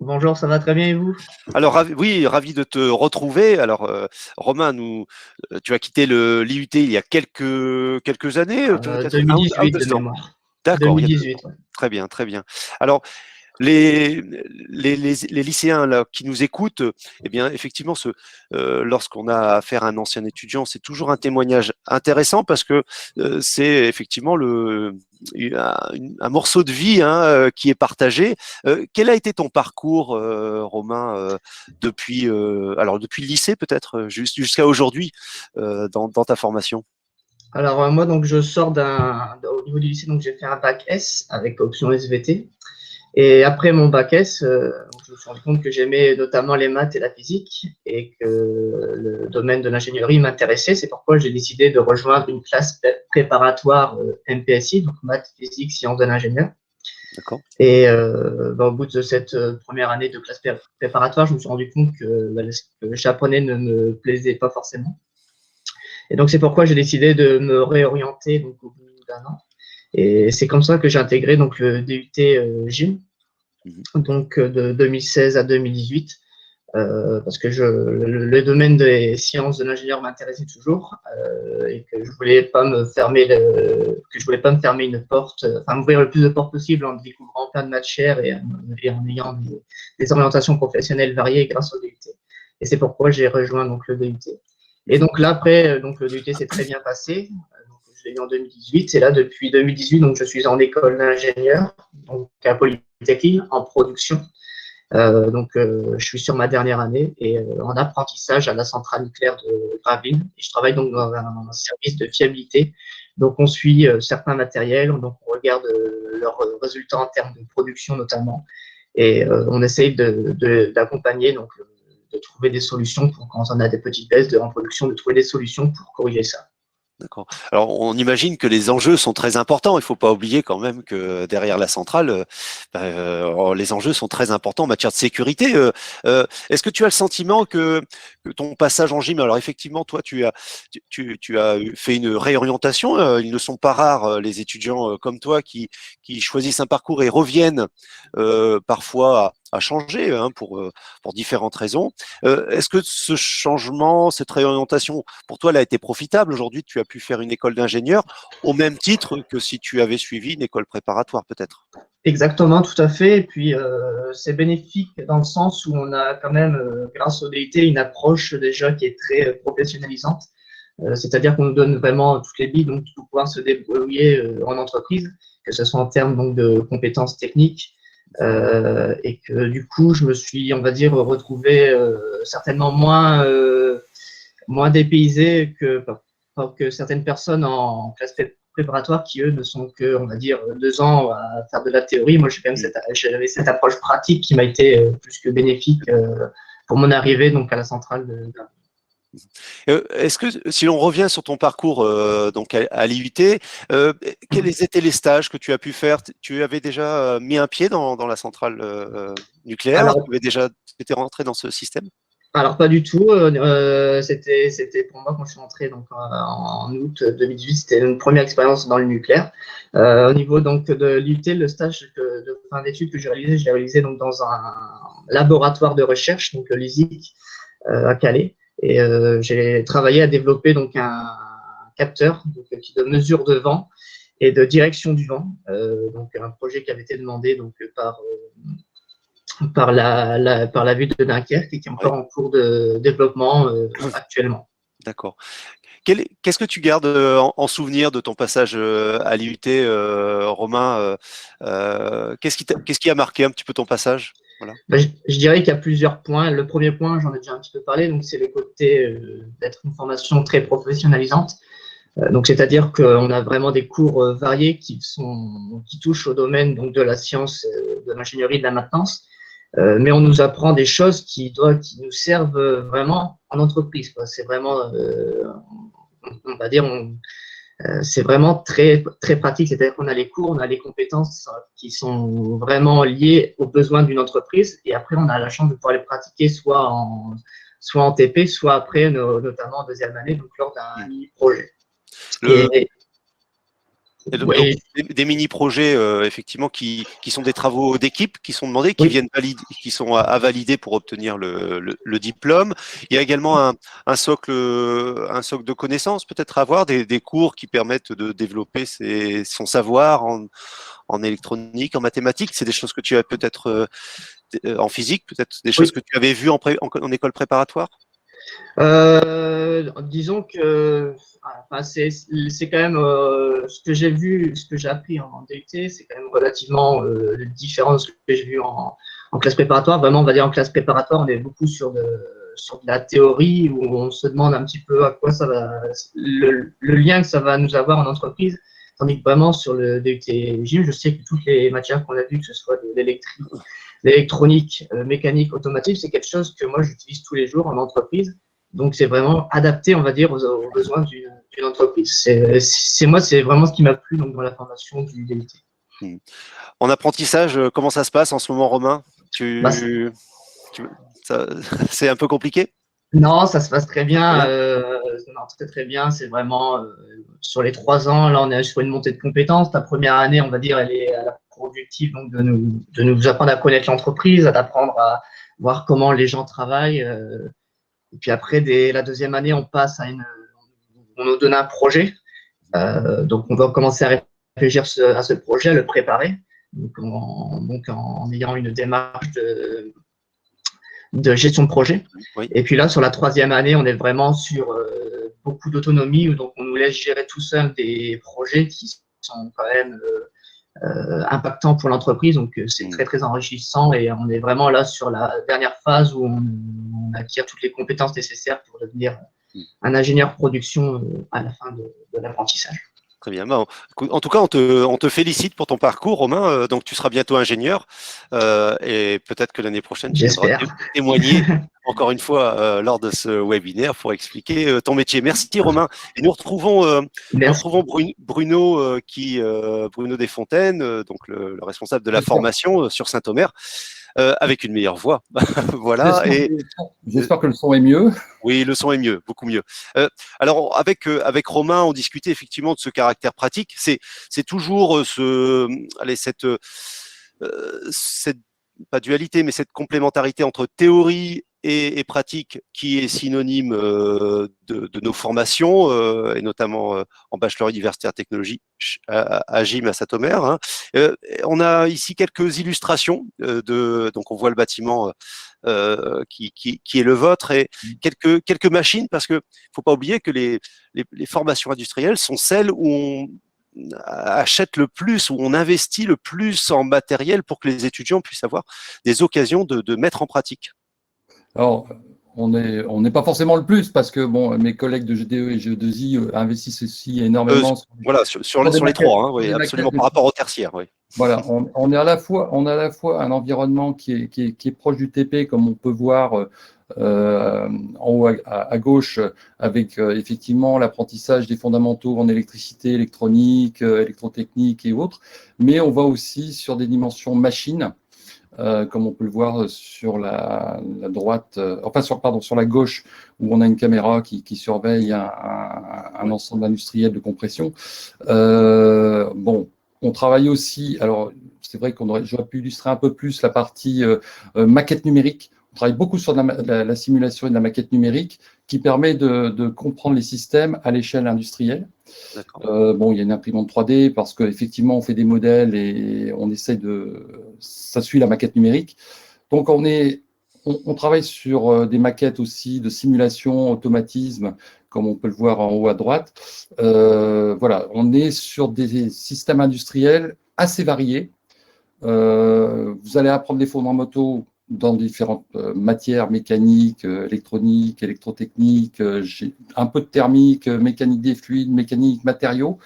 Bonjour, ça va très bien et vous? Alors ravi de te retrouver. Alors Romain, tu as quitté l'IUT il y a quelques années, peut-être 2018 de mémoire. D'accord. 2018. Ouais. Très bien, très bien. Alors les lycéens là qui nous écoutent, eh bien effectivement, lorsqu'on a affaire à un ancien étudiant, c'est toujours un témoignage intéressant parce que c'est effectivement un morceau de vie qui est partagé. Quel a été ton parcours, Romain, depuis le lycée peut-être jusqu'à aujourd'hui dans ta formation? Alors moi donc je sors au niveau du lycée, donc j'ai fait un bac S avec option SVT. Et après mon bac S, je me suis rendu compte que j'aimais notamment les maths et la physique et que le domaine de l'ingénierie m'intéressait. C'est pourquoi j'ai décidé de rejoindre une classe préparatoire MPSI, donc maths, physique, sciences de l'ingénieur. D'accord. Et au bout de cette première année de classe préparatoire, je me suis rendu compte que le japonais ne me plaisait pas forcément. Et donc c'est pourquoi j'ai décidé de me réorienter donc, au bout d'1 an. Et c'est comme ça que j'ai intégré donc, le DUT GIM, donc de 2016 à 2018, parce que le domaine des sciences de l'ingénieur m'intéressait toujours et que je voulais pas me fermer une porte, enfin m'ouvrir le plus de portes possible en découvrant plein de matières et en ayant des orientations professionnelles variées grâce au DUT. Et c'est pourquoi j'ai rejoint donc le DUT. Et donc là après, donc le DUT s'est très bien passé. Donc, je l'ai eu en 2018 et là depuis 2018 donc je suis en école d'ingénieur donc à Polytechnique en production. Je suis sur ma dernière année et en apprentissage à la centrale nucléaire de Gravelines. Et je travaille donc dans un service de fiabilité. Donc, on suit certains matériels, donc on regarde leurs résultats en termes de production notamment, et on essaye d'accompagner, donc de trouver des solutions pour quand on a des petites baisses en production, de trouver des solutions pour corriger ça. D'accord. Alors, on imagine que les enjeux sont très importants. Il ne faut pas oublier quand même que derrière la centrale, les enjeux sont très importants en matière de sécurité. Est-ce que tu as le sentiment que ton passage en gym, alors effectivement, toi, tu as fait une réorientation. Ils ne sont pas rares, les étudiants comme toi, qui choisissent un parcours et reviennent parfois à changer pour différentes raisons. Est-ce que ce changement, cette réorientation, pour toi, elle a été profitable? Aujourd'hui, tu as pu faire une école d'ingénieur au même titre que si tu avais suivi une école préparatoire, peut-être. Exactement, tout à fait. Et puis, c'est bénéfique dans le sens où on a quand même, grâce au DUT, une approche déjà qui est très professionnalisante. C'est-à-dire qu'on nous donne vraiment toutes les billes donc, pour pouvoir se débrouiller en entreprise, que ce soit en termes donc, de compétences techniques. Et que du coup, je me suis, on va dire, retrouvé certainement moins dépaysé que certaines personnes en classe préparatoire qui, eux, ne sont que, on va dire, 2 ans à faire de la théorie. Moi, j'avais cette approche pratique qui m'a été plus que bénéfique pour mon arrivée donc, à la centrale de Est-ce que, si l'on revient sur ton parcours donc à l'IUT, quels étaient les stages que tu as pu faire? Tu avais déjà mis un pied dans la centrale nucléaire? Alors, Tu avais déjà été rentré dans ce système? Alors, pas du tout. C'était pour moi quand je suis rentré donc, en août 2018, c'était une première expérience dans le nucléaire. Au niveau donc, de l'IUT, le stage de fin d'études que j'ai réalisé, je l'ai réalisé donc, dans un laboratoire de recherche, donc l'ISIC, à Calais. Et j'ai travaillé à développer donc, un capteur donc, qui de mesure de vent et de direction du vent. Donc, un projet qui avait été demandé donc, par la ville de Dunkerque et qui est encore en cours de développement actuellement. D'accord. Qu'est-ce que tu gardes en souvenir de ton passage à l'IUT, Romain? Qu'est-ce qui a marqué un petit peu ton passage? Voilà. Je dirais qu'il y a plusieurs points. Le premier point, j'en ai déjà un petit peu parlé, donc c'est le côté d'être une formation très professionnalisante. Donc, c'est-à-dire qu'on a vraiment des cours variés qui touchent au domaine donc, de la science, de l'ingénierie, de la maintenance. Mais on nous apprend des choses qui nous servent vraiment en entreprise. C'est vraiment, on va dire, c'est vraiment très, très pratique. C'est-à-dire qu'on a les cours, on a les compétences qui sont vraiment liées aux besoins d'une entreprise. Et après, on a la chance de pouvoir les pratiquer soit en TP, soit après, notamment en deuxième année, donc lors d'un mini-projet. Donc, des mini-projets, effectivement, qui sont des travaux d'équipe, qui sont demandés, qui viennent valider, qui sont à valider pour obtenir le diplôme. Il y a également un socle de connaissances, peut-être à avoir, des cours qui permettent de développer son savoir en électronique, en mathématiques. C'est des choses que tu as peut-être en physique, peut-être des choses que tu avais vues en école préparatoire. Disons que c'est quand même ce que j'ai vu, ce que j'ai appris en DUT, c'est quand même relativement différent de ce que j'ai vu en classe préparatoire. Vraiment, on va dire en classe préparatoire, on est beaucoup sur de la théorie où on se demande un petit peu à quoi ça va, le lien que ça va nous avoir en entreprise. Tandis que vraiment sur le DUT Gym, je sais que toutes les matières qu'on a vues, que ce soit de l'électronique, mécanique, automatique, c'est quelque chose que moi j'utilise tous les jours en entreprise. Donc, c'est vraiment adapté, on va dire, aux besoins d'une entreprise. C'est vraiment ce qui m'a plu donc, dans la formation du DUT. En apprentissage, comment ça se passe en ce moment, Romain? C'est un peu compliqué? Non, ça se passe très bien. Non, très, très bien. C'est vraiment sur les 3 ans, là, on est sur une montée de compétences. Ta première année, on va dire, elle est à introductive, donc de nous apprendre à connaître l'entreprise, d'apprendre à voir comment les gens travaillent. Et puis après, dès la deuxième année, on nous donne un projet. Donc, on doit commencer à réfléchir à ce projet, à le préparer. Donc, en ayant une démarche de gestion de projet. Oui. Et puis là, sur la troisième année, on est vraiment sur beaucoup d'autonomie, donc on nous laisse gérer tout seul des projets qui sont quand même impactants pour l'entreprise. Donc, c'est très, très enrichissant et on est vraiment là sur la dernière phase où on acquiert toutes les compétences nécessaires pour devenir un ingénieur production à la fin de l'apprentissage. Très bien. Bon, en tout cas, on te félicite pour ton parcours, Romain. Donc, tu seras bientôt ingénieur et peut-être que l'année prochaine, tu viendras témoigner encore une fois lors de ce webinaire pour expliquer ton métier. Merci, Romain. Et nous retrouvons Bruno, Bruno Desfontaines, donc le responsable de la formation sur Saint-Omer, avec une meilleure voix. Voilà. J'espère que le son est mieux. Oui, le son est mieux, beaucoup mieux. Alors avec Romain, on discutait effectivement de ce caractère pratique. C'est toujours cette pas dualité, mais cette complémentarité entre théorie et pratique qui est synonyme de nos formations, et notamment en bachelor universitaire technologie à GIM à Saint-Omer. Hein. On a ici quelques illustrations donc on voit le bâtiment qui est le vôtre et quelques machines, parce que faut pas oublier que les formations industrielles sont celles où on achète le plus, où on investit le plus en matériel pour que les étudiants puissent avoir des occasions de mettre en pratique. Alors, on n'est pas forcément le plus, parce que bon, mes collègues de GDE et GE2I investissent aussi énormément. Sur les trois, hein, oui, absolument, par rapport au tertiaire. Oui. Voilà, on a à la fois un environnement qui est proche du TP, comme on peut voir en haut à gauche, avec effectivement l'apprentissage des fondamentaux en électricité, électronique, électrotechnique et autres, mais on va aussi sur des dimensions machines. Comme on peut le voir sur la droite, sur la gauche, où on a une caméra qui surveille un ensemble industriel de compression. On travaille aussi, alors c'est vrai j'aurais pu illustrer un peu plus la partie maquette numérique. On travaille beaucoup sur la simulation et de la maquette numérique qui permet de comprendre les systèmes à l'échelle industrielle. Il y a une imprimante 3D parce qu'effectivement, on fait des modèles et on essaie ça suit la maquette numérique. Donc, on travaille sur des maquettes aussi de simulation, automatisme, comme on peut le voir en haut à droite. On est sur des systèmes industriels assez variés. Vous allez apprendre les fondamentaux dans différentes matières mécaniques, électroniques, électrotechniques, un peu de thermique, mécanique des fluides, mécanique, matériaux.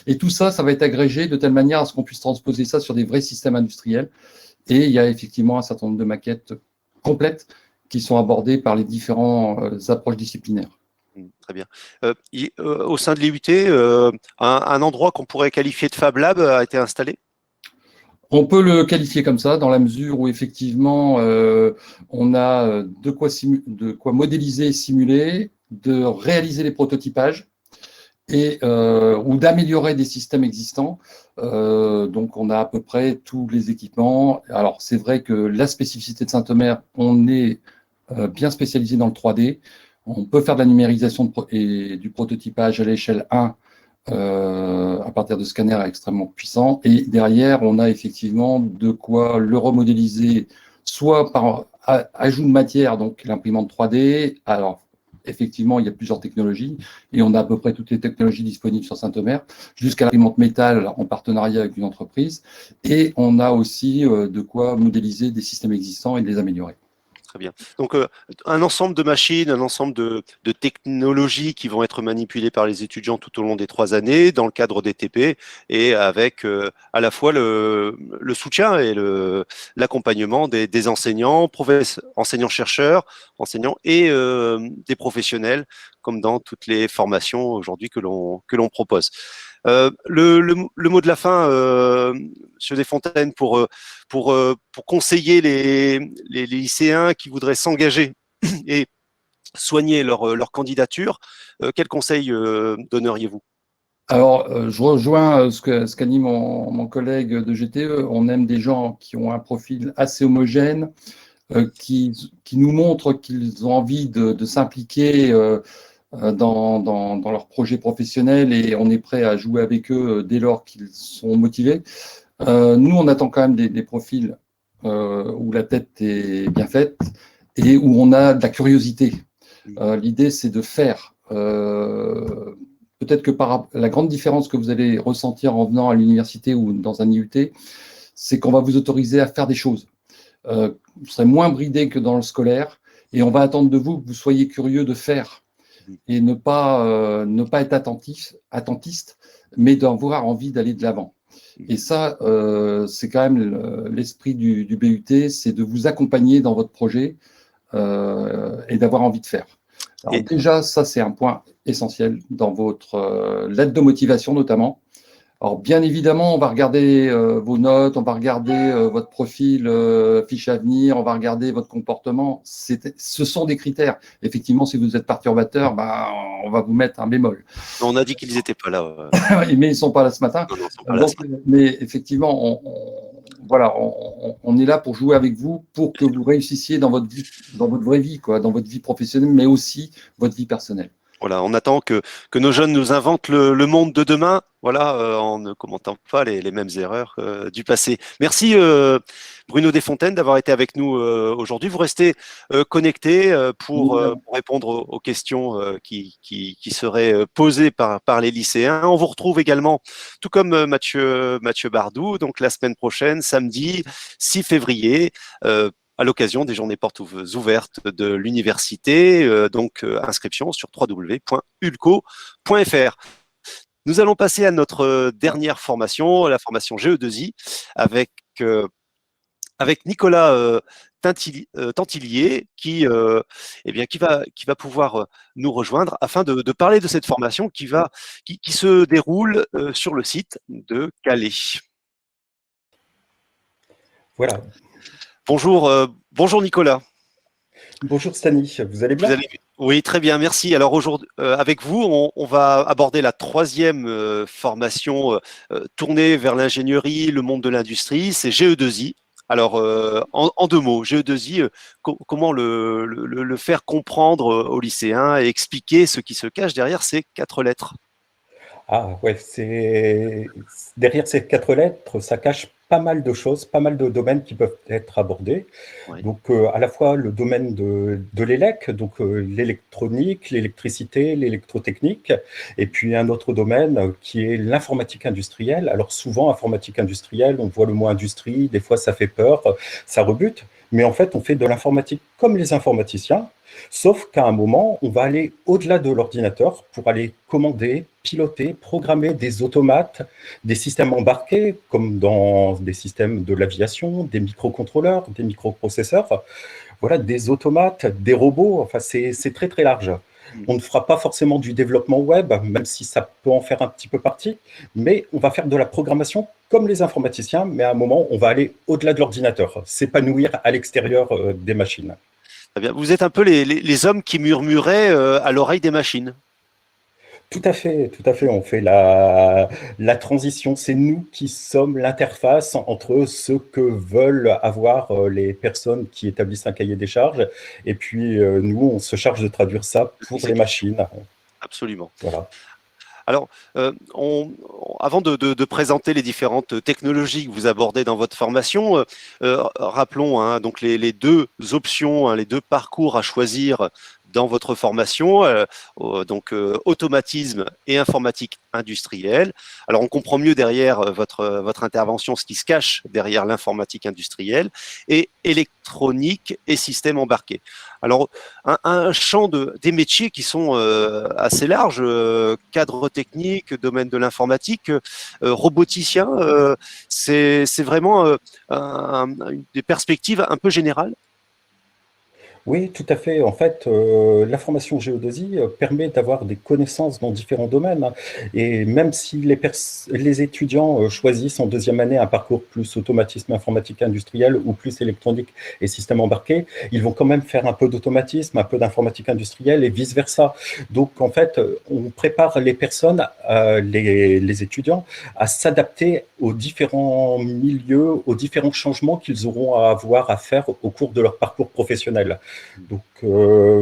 Et tout ça, ça va être agrégé de telle manière à ce qu'on puisse transposer ça sur des vrais systèmes industriels. Et il y a effectivement un certain nombre de maquettes complètes qui sont abordées par les différentes approches disciplinaires. Très bien. Au sein de l'IUT, un endroit qu'on pourrait qualifier de Fab Lab a été installé ? On peut le qualifier comme ça, dans la mesure où effectivement, on a de quoi modéliser, simuler, de réaliser les prototypages ou d'améliorer des systèmes existants. Donc, on a à peu près tous les équipements. Alors, c'est vrai que la spécificité de Saint-Omer, on est bien spécialisé dans le 3D. On peut faire de la numérisation et du prototypage à l'échelle 1 à partir de scanners extrêmement puissants. Et derrière, on a effectivement de quoi le remodéliser, soit par ajout de matière, donc l'imprimante 3D. Alors, effectivement, il y a plusieurs technologies et on a à peu près toutes les technologies disponibles sur Saint-Omer, jusqu'à l'imprimante métal en partenariat avec une entreprise. Et on a aussi de quoi modéliser des systèmes existants et de les améliorer. Très bien. Donc, un ensemble de machines, un ensemble de technologies qui vont être manipulées par les étudiants tout au long des 3 années dans le cadre des TP et avec à la fois le soutien et l'accompagnement des enseignants, enseignants-chercheurs, enseignants et des professionnels, comme dans toutes les formations aujourd'hui que l'on propose. Le mot de la fin, M. Desfontaines, pour conseiller les lycéens qui voudraient s'engager et soigner leur candidature, quels conseils donneriez-vous ? Alors, je rejoins ce qu'a dit mon collègue de GTE. On aime des gens qui ont un profil assez homogène, qui nous montrent qu'ils ont envie de s'impliquer dans leur projet professionnel et on est prêt à jouer avec eux dès lors qu'ils sont motivés. Nous, on attend quand même des profils où la tête est bien faite et où on a de la curiosité. L'idée, c'est de faire. Peut-être que la grande différence que vous allez ressentir en venant à l'université ou dans un IUT, c'est qu'on va vous autoriser à faire des choses. Vous serez moins bridé que dans le scolaire et on va attendre de vous que vous soyez curieux de faire et ne pas être attentiste, mais d'avoir envie d'aller de l'avant. Et ça, c'est quand même l'esprit du BUT, c'est de vous accompagner dans votre projet et d'avoir envie de faire. Alors déjà, ça, c'est un point essentiel dans votre lettre de motivation notamment. Alors bien évidemment, on va regarder vos notes, on va regarder votre profil fiche à venir, on va regarder votre comportement. Ce sont des critères. Effectivement, si vous êtes perturbateur, on va vous mettre un bémol. On a dit qu'ils n'étaient pas là. Mais ils ne sont pas là ce matin. Non, ils sont pas là ce matin. Mais effectivement, on est là pour jouer avec vous, pour que vous réussissiez dans votre vie, dans votre vraie vie, dans votre vie professionnelle, mais aussi votre vie personnelle. Voilà, on attend que nos jeunes nous inventent le monde de demain, en ne commentant pas les mêmes erreurs du passé. Merci Bruno Desfontaines d'avoir été avec nous aujourd'hui. Vous restez connectés pour répondre aux questions qui seraient posées par les lycéens. On vous retrouve également, tout comme Mathieu Bardou, donc la semaine prochaine, samedi 6 février, à l'occasion des journées portes ouvertes de l'université, inscription sur www.ulco.fr. Nous allons passer à notre dernière formation, la formation GE2I, avec Nicolas Tantillier qui va pouvoir nous rejoindre afin de parler de cette formation qui se déroule sur le site de Calais. Voilà. Bonjour Nicolas. Bonjour Stani, vous allez bien? Oui, très bien, merci. Alors aujourd'hui, avec vous, on va aborder la troisième formation tournée vers l'ingénierie, le monde de l'industrie, c'est GE2I. Alors, en deux mots, GE2I, comment le faire comprendre aux lycéens et expliquer ce qui se cache derrière ces 4 lettres? Ah ouais, derrière ces 4 lettres, ça cache pas mal de choses, pas mal de domaines qui peuvent être abordés. Oui. Donc, à la fois le domaine de l'élec, donc l'électronique, l'électricité, l'électrotechnique, et puis un autre domaine qui est l'informatique industrielle. Alors souvent, informatique industrielle, on voit le mot industrie, des fois ça fait peur, ça rebute, mais en fait, on fait de l'informatique comme les informaticiens, sauf qu'à un moment, on va aller au-delà de l'ordinateur pour aller commander, piloter, programmer des automates, des systèmes embarqués, comme dans des systèmes de l'aviation, des microcontrôleurs, des microprocesseurs, voilà, des automates, des robots, enfin c'est très très large. On ne fera pas forcément du développement web, même si ça peut en faire un petit peu partie, mais on va faire de la programmation comme les informaticiens, mais à un moment, on va aller au-delà de l'ordinateur, s'épanouir à l'extérieur des machines. Très bien. Vous êtes un peu les hommes qui murmuraient à l'oreille des machines. Tout à fait, on fait la transition. C'est nous qui sommes l'interface entre ce que veulent avoir les personnes qui établissent un cahier des charges, et puis nous, on se charge de traduire ça pour les machines. Absolument. Voilà. Alors, avant de présenter les différentes technologies que vous abordez dans votre formation, rappelons donc les deux options, les deux parcours à choisir dans votre formation, automatisme et informatique industrielle. Alors, on comprend mieux derrière votre intervention ce qui se cache derrière l'informatique industrielle, et électronique et système embarqué. Alors, un champ des métiers qui sont assez larges, cadre technique, domaine de l'informatique, roboticien, c'est vraiment des perspectives un peu générales. Oui, tout à fait. En fait, la formation géodésie permet d'avoir des connaissances dans différents domaines, hein. Et même si les étudiants choisissent en deuxième année un parcours plus automatisme informatique industrielle ou plus électronique et système embarqué, ils vont quand même faire un peu d'automatisme, un peu d'informatique industrielle et vice-versa. Donc, en fait, on prépare les personnes, les étudiants, à s'adapter aux différents milieux, aux différents changements qu'ils auront à avoir à faire au cours de leur parcours professionnel. Donc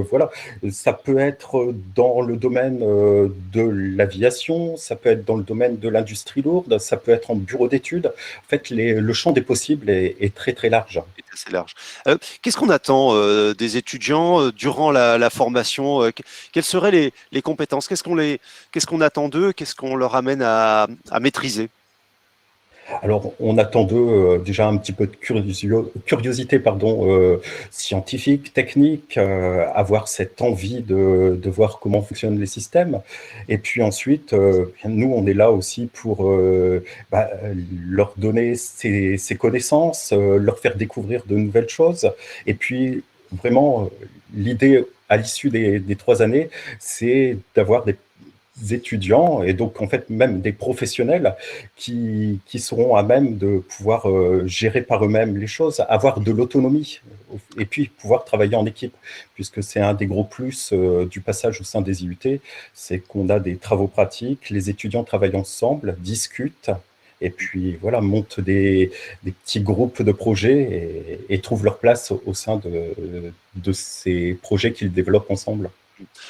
voilà, ça peut être dans le domaine de l'aviation, ça peut être dans le domaine de l'industrie lourde, ça peut être en bureau d'études. En fait, le champ des possibles est très très large. C'est assez large. Qu'est-ce qu'on attend des étudiants durant la formation? Quelles seraient les compétences? Qu'est-ce qu'on attend d'eux? Qu'est-ce qu'on leur amène à maîtriser? Alors, on attend d'eux déjà un petit peu de curiosité scientifique, technique, avoir cette envie de voir comment fonctionnent les systèmes. Et puis ensuite, nous, on est là aussi pour leur donner ces connaissances, leur faire découvrir de nouvelles choses. Et puis, vraiment, l'idée à l'issue des 3 années, c'est d'avoir des étudiants et donc en fait même des professionnels qui seront à même de pouvoir gérer par eux-mêmes les choses, avoir de l'autonomie et puis pouvoir travailler en équipe, puisque c'est un des gros plus du passage au sein des IUT, c'est qu'on a des travaux pratiques, les étudiants travaillent ensemble, discutent, et puis voilà, montent des petits groupes de projets et trouvent leur place au sein de ces projets qu'ils développent ensemble.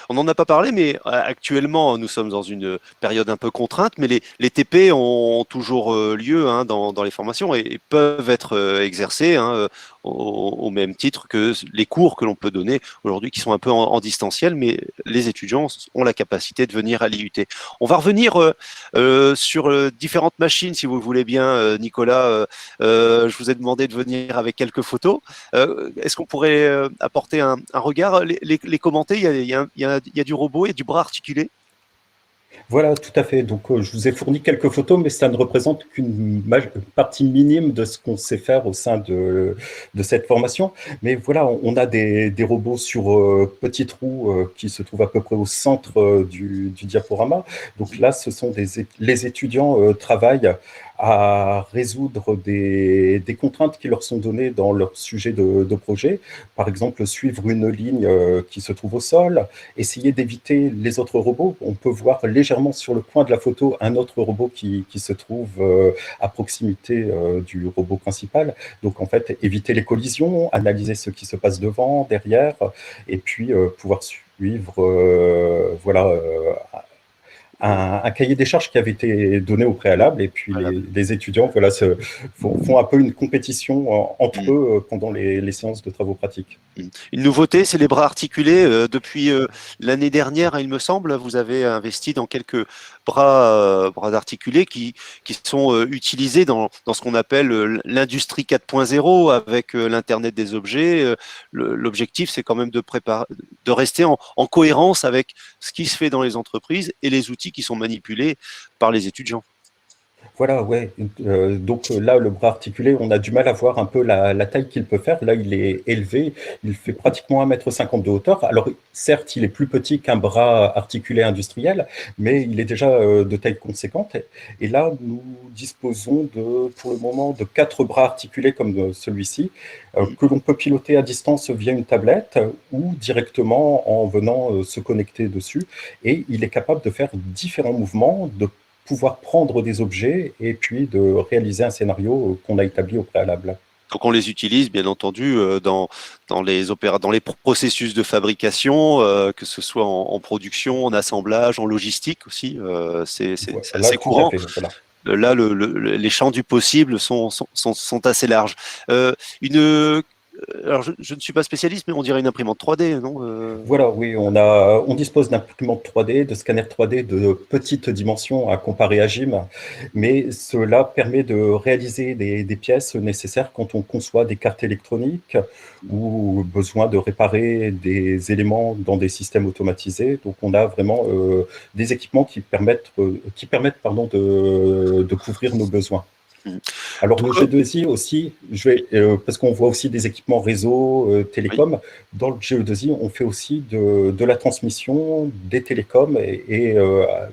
On n'en a pas parlé, mais actuellement, nous sommes dans une période un peu contrainte, mais les TP ont toujours lieu hein, dans les formations et peuvent être exercés hein, au même titre que les cours que l'on peut donner aujourd'hui, qui sont un peu en distanciel, mais les étudiants ont la capacité de venir à l'IUT. On va revenir sur différentes machines, si vous le voulez bien, Nicolas. Je vous ai demandé de venir avec quelques photos. Est-ce qu'on pourrait apporter un regard, les commenter? Il y a du robot, il y a du bras articulé. Voilà, tout à fait. Donc, je vous ai fourni quelques photos, mais ça ne représente qu'une partie minime de ce qu'on sait faire au sein de cette formation. Mais voilà, on a des robots sur petite roue qui se trouvent à peu près au centre du diaporama. Donc là, les étudiants travaillent à résoudre des contraintes qui leur sont données dans leur sujet de projet. Par exemple, suivre une ligne qui se trouve au sol, essayer d'éviter les autres robots. On peut voir légèrement sur le coin de la photo un autre robot qui se trouve à proximité du robot principal. Donc en fait, éviter les collisions, analyser ce qui se passe devant, derrière, et puis pouvoir suivre un cahier des charges qui avait été donné au préalable, et puis les étudiants font un peu une compétition entre eux pendant les séances de travaux pratiques. Une nouveauté, c'est les bras articulés. Depuis l'année dernière, il me semble, vous avez investi dans quelques bras articulés qui sont utilisés dans ce qu'on appelle l'industrie 4.0 avec l'Internet des objets. L'objectif, c'est quand même de rester en cohérence avec ce qui se fait dans les entreprises et les outils qui sont manipulés par les étudiants. Voilà, ouais. Donc là, le bras articulé, on a du mal à voir un peu la taille qu'il peut faire. Là, il est élevé, il fait pratiquement 1,50 m de hauteur. Alors, certes, il est plus petit qu'un bras articulé industriel, mais il est déjà de taille conséquente. Et là, nous disposons pour le moment, de 4 bras articulés comme celui-ci, que l'on peut piloter à distance via une tablette ou directement en venant se connecter dessus. Et il est capable de faire différents mouvements, de pouvoir prendre des objets et puis de réaliser un scénario qu'on a établi au préalable. Donc on les utilise bien entendu dans les processus de fabrication, que ce soit en production, en assemblage, en logistique aussi. C'est assez courant. Fait, voilà. Là, les champs du possible sont assez larges. Alors, je ne suis pas spécialiste, mais on dirait une imprimante 3D, non Voilà, oui, on dispose d'imprimantes 3D, de scanners 3D de petite dimension à comparer à GIM, mais cela permet de réaliser des pièces nécessaires quand on conçoit des cartes électroniques ou besoin de réparer des éléments dans des systèmes automatisés. Donc, on a vraiment des équipements qui permettent de couvrir nos besoins. Alors le G2I aussi, parce qu'on voit aussi des équipements réseau, télécom. Dans le G2I, on fait aussi de la transmission, des télécoms et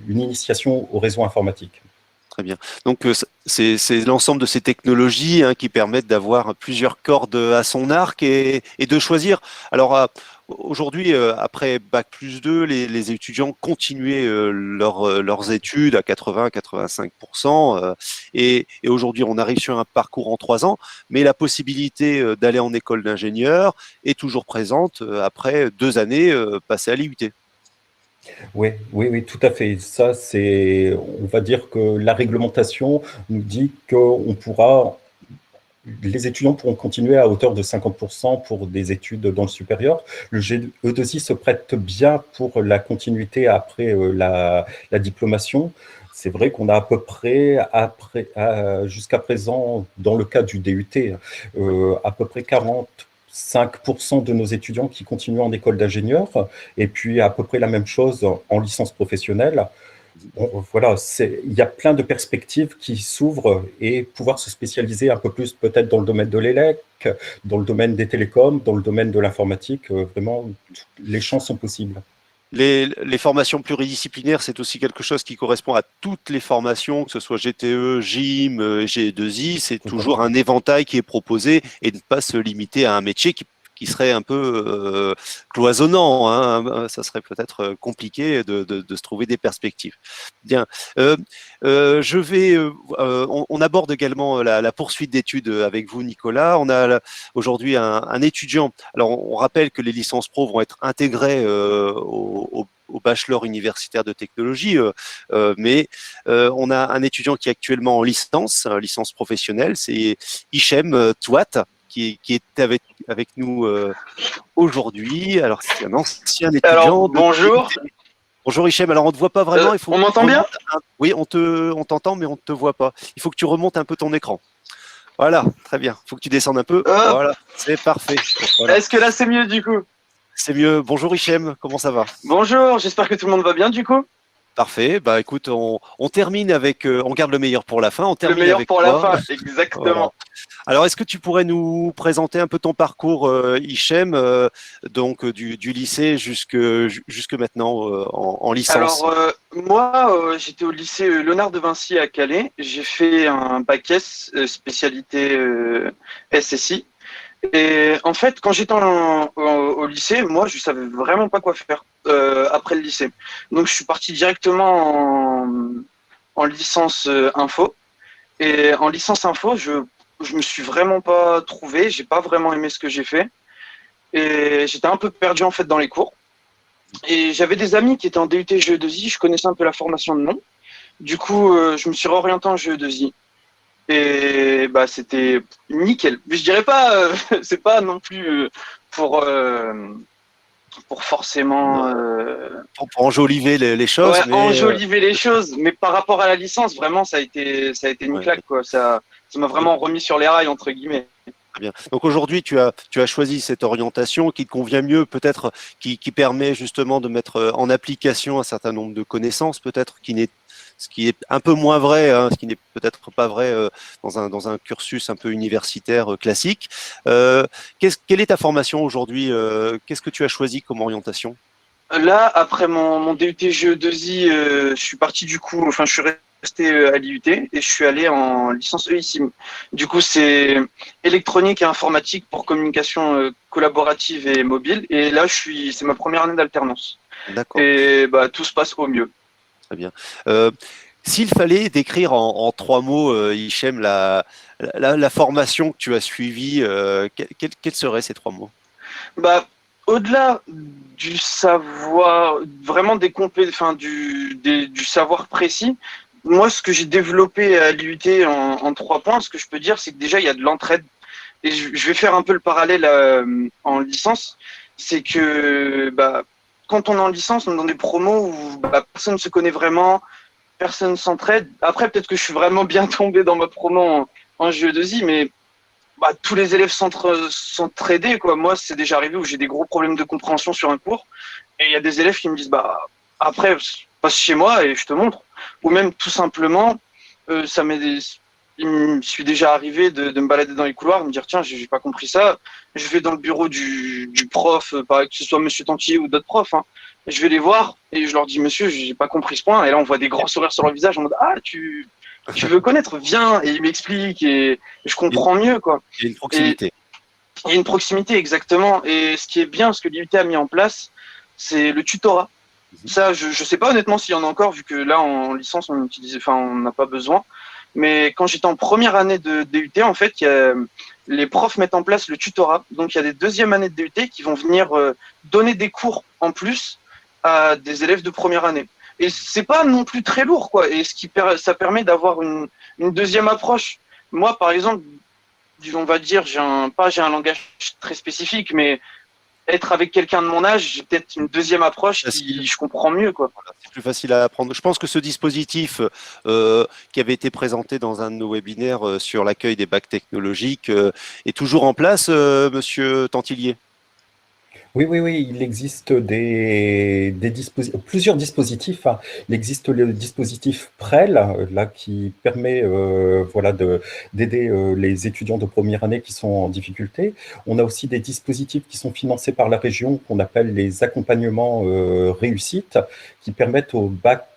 une initiation au réseau informatique. Très bien. Donc, c'est l'ensemble de ces technologies qui permettent d'avoir plusieurs cordes à son arc et de choisir. Alors, aujourd'hui, après Bac+2, les étudiants continuaient leurs études à 80-85%. Et aujourd'hui, on arrive sur un parcours en 3 ans, mais la possibilité d'aller en école d'ingénieur est toujours présente après 2 années passées à l'IUT. Oui, oui, oui, tout à fait. Ça, on va dire que la réglementation nous dit les étudiants pourront continuer à hauteur de 50% pour des études dans le supérieur. Le GE2I se prête bien pour la continuité après la diplomation. C'est vrai qu'on a à peu près, jusqu'à présent, dans le cas du DUT, à peu près 45% de nos étudiants qui continuent en école d'ingénieur, et puis à peu près la même chose en licence professionnelle. Bon, voilà, il y a plein de perspectives qui s'ouvrent et pouvoir se spécialiser un peu plus peut-être dans le domaine de l'élec, dans le domaine des télécoms, dans le domaine de l'informatique, vraiment, les champs sont possibles. Les formations pluridisciplinaires, c'est aussi quelque chose qui correspond à toutes les formations, que ce soit GTE, GYM, G2I. C'est toujours un éventail qui est proposé et ne pas se limiter à un métier qui serait un peu cloisonnant. Ça serait peut-être compliqué de se trouver des perspectives. Bien. On aborde également la poursuite d'études avec vous, Nicolas. On a aujourd'hui un étudiant. Alors, on rappelle que les licences pro vont être intégrées au bachelor universitaire de technologie, mais on a un étudiant qui est actuellement en licence professionnelle, c'est Hichem Touat, qui est avec nous aujourd'hui. Alors, c'est un ancien étudiant. Alors, bonjour. Bonjour Hichem, alors on ne te voit pas vraiment. On m'entend bien ? Oui, on t'entend, mais on ne te voit pas. Il faut que tu remontes un peu ton écran. Voilà, très bien. Il faut que tu descendes un peu. Voilà, c'est parfait. Voilà. Est-ce que là, c'est mieux du coup ? C'est mieux. Bonjour Hichem, comment ça va ? Bonjour, j'espère que tout le monde va bien du coup. Parfait. Bah écoute, on termine avec, on garde le meilleur pour la fin. On termine le meilleur avec pour toi. la fin, exactement. Voilà. Alors, est-ce que tu pourrais nous présenter un peu ton parcours, Hichem, donc du lycée jusque maintenant en licence? Alors, moi, j'étais au lycée Léonard de Vinci à Calais. J'ai fait un bac S, spécialité SSI. Et en fait, quand j'étais au lycée, moi, je savais vraiment pas quoi faire après le lycée. Donc, je suis parti directement en licence info. Et en licence info, je me suis vraiment pas trouvé. J'ai pas vraiment aimé ce que j'ai fait. Et j'étais un peu perdu en fait dans les cours. Et j'avais des amis qui étaient en DUT GE2I. Je connaissais un peu la formation de nom. Du coup, je me suis réorienté en GE2I. Et bah c'était nickel. Mais je dirais pas, c'est pas non plus pour forcément pour enjoliver les choses. Ouais, mais enjoliver les choses, mais par rapport à la licence, vraiment ça a été une claque quoi. Ça m'a vraiment remis sur les rails entre guillemets. Très bien. Donc aujourd'hui, tu as choisi cette orientation qui te convient mieux, peut-être, qui permet justement de mettre en application un certain nombre de connaissances, peut-être, ce qui est un peu moins vrai, ce qui n'est peut-être pas vrai dans un cursus un peu universitaire classique. Quelle est ta formation aujourd'hui? Qu'est-ce que tu as choisi comme orientation? Là, après mon DUT GE2I, je suis parti du coup, enfin je suis resté à l'IUT et je suis allé en licence EISIM. Du coup, c'est électronique et informatique pour communication collaborative et mobile. Et là, c'est ma première année d'alternance. D'accord. Et bah, tout se passe au mieux. Très bien. S'il fallait décrire en 3 mots, Hichem, la formation que tu as suivie, quels seraient ces 3 mots? Bah, au-delà du savoir, vraiment du savoir précis, moi, ce que j'ai développé à l'IUT en 3 points, ce que je peux dire, c'est que déjà, il y a de l'entraide. Et je vais faire un peu le parallèle en licence. C'est que bah, quand on est en licence, on est dans des promos où bah, personne ne se connaît vraiment, personne s'entraide. Après, peut-être que je suis vraiment bien tombé dans ma promo en GE2I, mais bah, tous les élèves s'entraidaient, quoi. Moi, c'est déjà arrivé où j'ai des gros problèmes de compréhension sur un cours. Et il y a des élèves qui me disent, bah, après, passe chez moi et je te montre. Ou même, tout simplement, il il me suis déjà arrivé de me balader dans les couloirs, de me dire tiens, j'ai pas compris ça. Je vais dans le bureau du prof, pareil, que ce soit Monsieur Tantier ou d'autres profs, hein. Je vais les voir et je leur dis monsieur, j'ai pas compris ce point. Et là, on voit des grands sourires sur leur visage en mode ah, tu veux connaître, viens. Et ils m'expliquent et je comprends mieux, quoi. Il y a une proximité. Il y a une proximité, exactement. Et ce qui est bien, ce que l'IUT a mis en place, c'est le tutorat. Ça, je sais pas honnêtement s'il y en a encore, vu que là, en licence, on n'a pas besoin. Mais quand j'étais en première année de DUT, en fait, les profs mettent en place le tutorat. Donc, il y a des deuxièmes années de DUT qui vont venir donner des cours en plus à des élèves de première année. Et c'est pas non plus très lourd, quoi. Et ça permet d'avoir une deuxième approche. Moi, par exemple, on va dire, j'ai un langage très spécifique, mais être avec quelqu'un de mon âge, j'ai peut-être une deuxième approche je comprends mieux, quoi. Voilà, c'est plus facile à apprendre. Je pense que ce dispositif qui avait été présenté dans un de nos webinaires sur l'accueil des bacs technologiques est toujours en place, Monsieur Tantillier. Oui, il existe plusieurs dispositifs, hein. Il existe le dispositif PREL, là, qui permet d'aider les étudiants de première année qui sont en difficulté. On a aussi des dispositifs qui sont financés par la région, qu'on appelle les accompagnements réussite, qui permettent au bac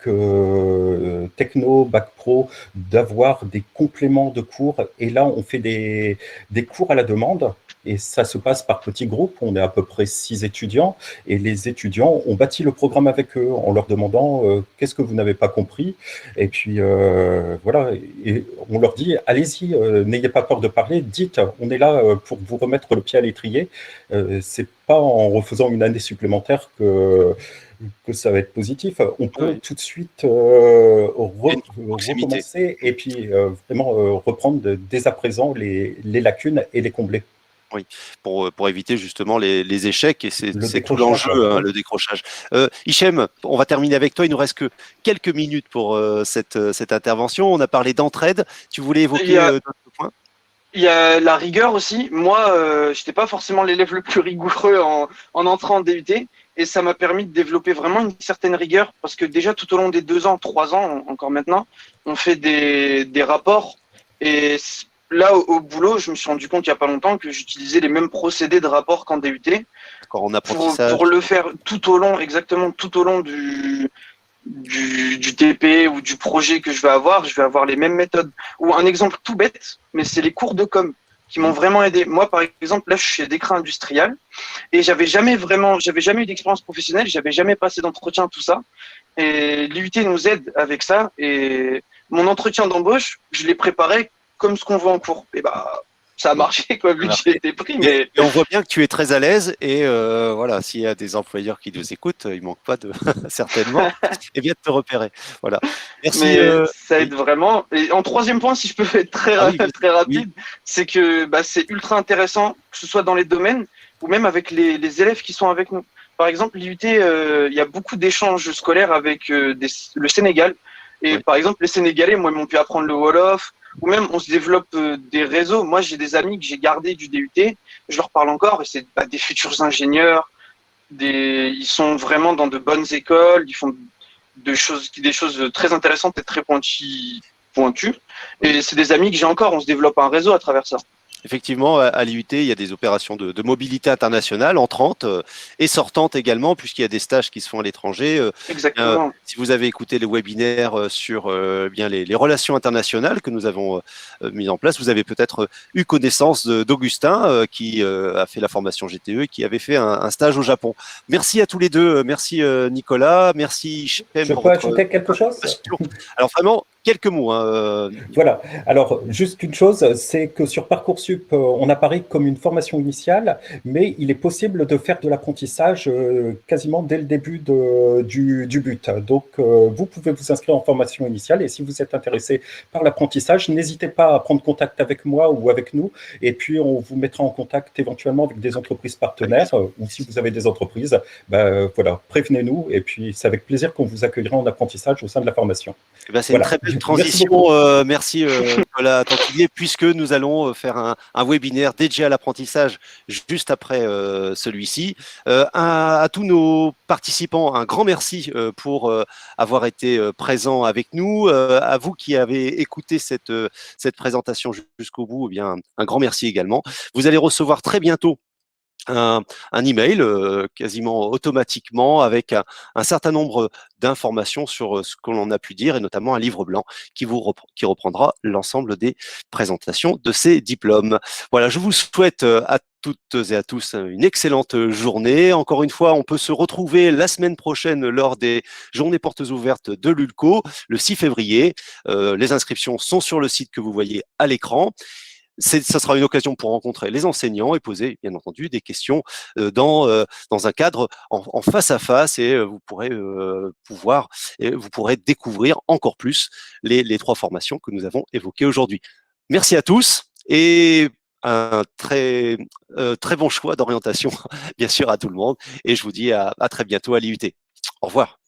techno, bac pro, d'avoir des compléments de cours. Et là, on fait des cours à la demande. Et ça se passe par petits groupes, on est à peu près 6 étudiants, et les étudiants ont bâti le programme avec eux en leur demandant qu'est-ce que vous n'avez pas compris, et puis voilà, et on leur dit allez-y, n'ayez pas peur de parler, dites, on est là pour vous remettre le pied à l'étrier, c'est pas en refaisant une année supplémentaire que ça va être positif, on peut tout de suite recommencer et puis vraiment reprendre dès à présent les lacunes et les combler. Oui, pour éviter justement les échecs, et c'est tout l'enjeu, hein, le décrochage. Hichem, on va terminer avec toi, il nous reste que quelques minutes pour cette intervention. On a parlé d'entraide, tu voulais évoquer d'autres points? Il y a la rigueur aussi. Moi, je n'étais pas forcément l'élève le plus rigoureux en entrant en DUT, et ça m'a permis de développer vraiment une certaine rigueur, parce que déjà tout au long des 2 ans, 3 ans, encore maintenant, on fait des rapports, et là, au boulot, je me suis rendu compte il n'y a pas longtemps que j'utilisais les mêmes procédés de rapport qu'en DUT. En apprentissage. Pour le faire tout au long, exactement, tout au long du TP ou du projet que je vais avoir les mêmes méthodes. Ou un exemple tout bête, mais c'est les cours de com qui m'ont vraiment aidé. Moi, par exemple, là, je suis Décret Industriel et j'avais jamais eu d'expérience professionnelle, j'avais jamais passé d'entretien, tout ça. Et l'IUT nous aide avec ça. Et mon entretien d'embauche, je l'ai préparé comme ce qu'on voit en cours. Et ça a marché, quoi, vu que j'ai été pris. Mais et on voit bien que tu es très à l'aise, et voilà, s'il y a des employeurs qui nous écoutent, il manque pas certainement, et bien de te repérer. Voilà. Merci. Mais ça aide vraiment. Et en troisième point, si je peux être très rapide, c'est que c'est ultra intéressant, que ce soit dans les domaines ou même avec les élèves qui sont avec nous. Par exemple, l'IUT, il y a beaucoup d'échanges scolaires avec le Sénégal. Et par exemple, les Sénégalais, moi, ils m'ont pu apprendre le Wolof. Ou même, on se développe des réseaux. Moi, j'ai des amis que j'ai gardés du DUT. Je leur parle encore. Et c'est des futurs ingénieurs. Ils sont vraiment dans de bonnes écoles. Ils font des choses très intéressantes et très pointues. Et c'est des amis que j'ai encore. On se développe un réseau à travers ça. Effectivement, à l'IUT, il y a des opérations de mobilité internationale entrantes et sortantes également, puisqu'il y a des stages qui se font à l'étranger. Exactement. Si vous avez écouté le webinaire sur bien les relations internationales que nous avons mis en place, vous avez peut-être eu connaissance d'Augustin qui a fait la formation GTE et qui avait fait un stage au Japon. Merci à tous les deux. Merci Nicolas. Merci Hichem. Je peux ajouter quelque chose? Alors vraiment, quelques mots. Hein. Voilà. Alors, juste une chose, c'est que sur Parcoursup, on apparaît comme une formation initiale, mais il est possible de faire de l'apprentissage quasiment dès le début du but. Donc, vous pouvez vous inscrire en formation initiale, et si vous êtes intéressé par l'apprentissage, n'hésitez pas à prendre contact avec moi ou avec nous, et puis on vous mettra en contact éventuellement avec des entreprises partenaires, ou si vous avez des entreprises, voilà, prévenez-nous, et puis c'est avec plaisir qu'on vous accueillera en apprentissage au sein de la formation. C'est une très belle transition, merci Nicolas Tantillier, puisque nous allons faire un webinaire dédié à l'apprentissage juste après celui-ci. À tous nos participants, un grand merci pour avoir été présents avec nous. À vous qui avez écouté cette présentation jusqu'au bout, eh bien, un grand merci également. Vous allez recevoir très bientôt un email quasiment automatiquement avec un certain nombre d'informations sur ce que l'on a pu dire et notamment un livre blanc qui reprendra l'ensemble des présentations de ces diplômes. Voilà, je vous souhaite à toutes et à tous une excellente journée. Encore une fois, on peut se retrouver la semaine prochaine lors des journées portes ouvertes de l'ULCO, le 6 février. Les inscriptions sont sur le site que vous voyez à l'écran. Ça sera une occasion pour rencontrer les enseignants et poser, bien entendu, des questions dans un cadre en face à face et vous pourrez découvrir encore plus les 3 formations que nous avons évoquées aujourd'hui. Merci à tous et un très bon choix d'orientation, bien sûr, à tout le monde. Et je vous dis à très bientôt à l'IUT. Au revoir.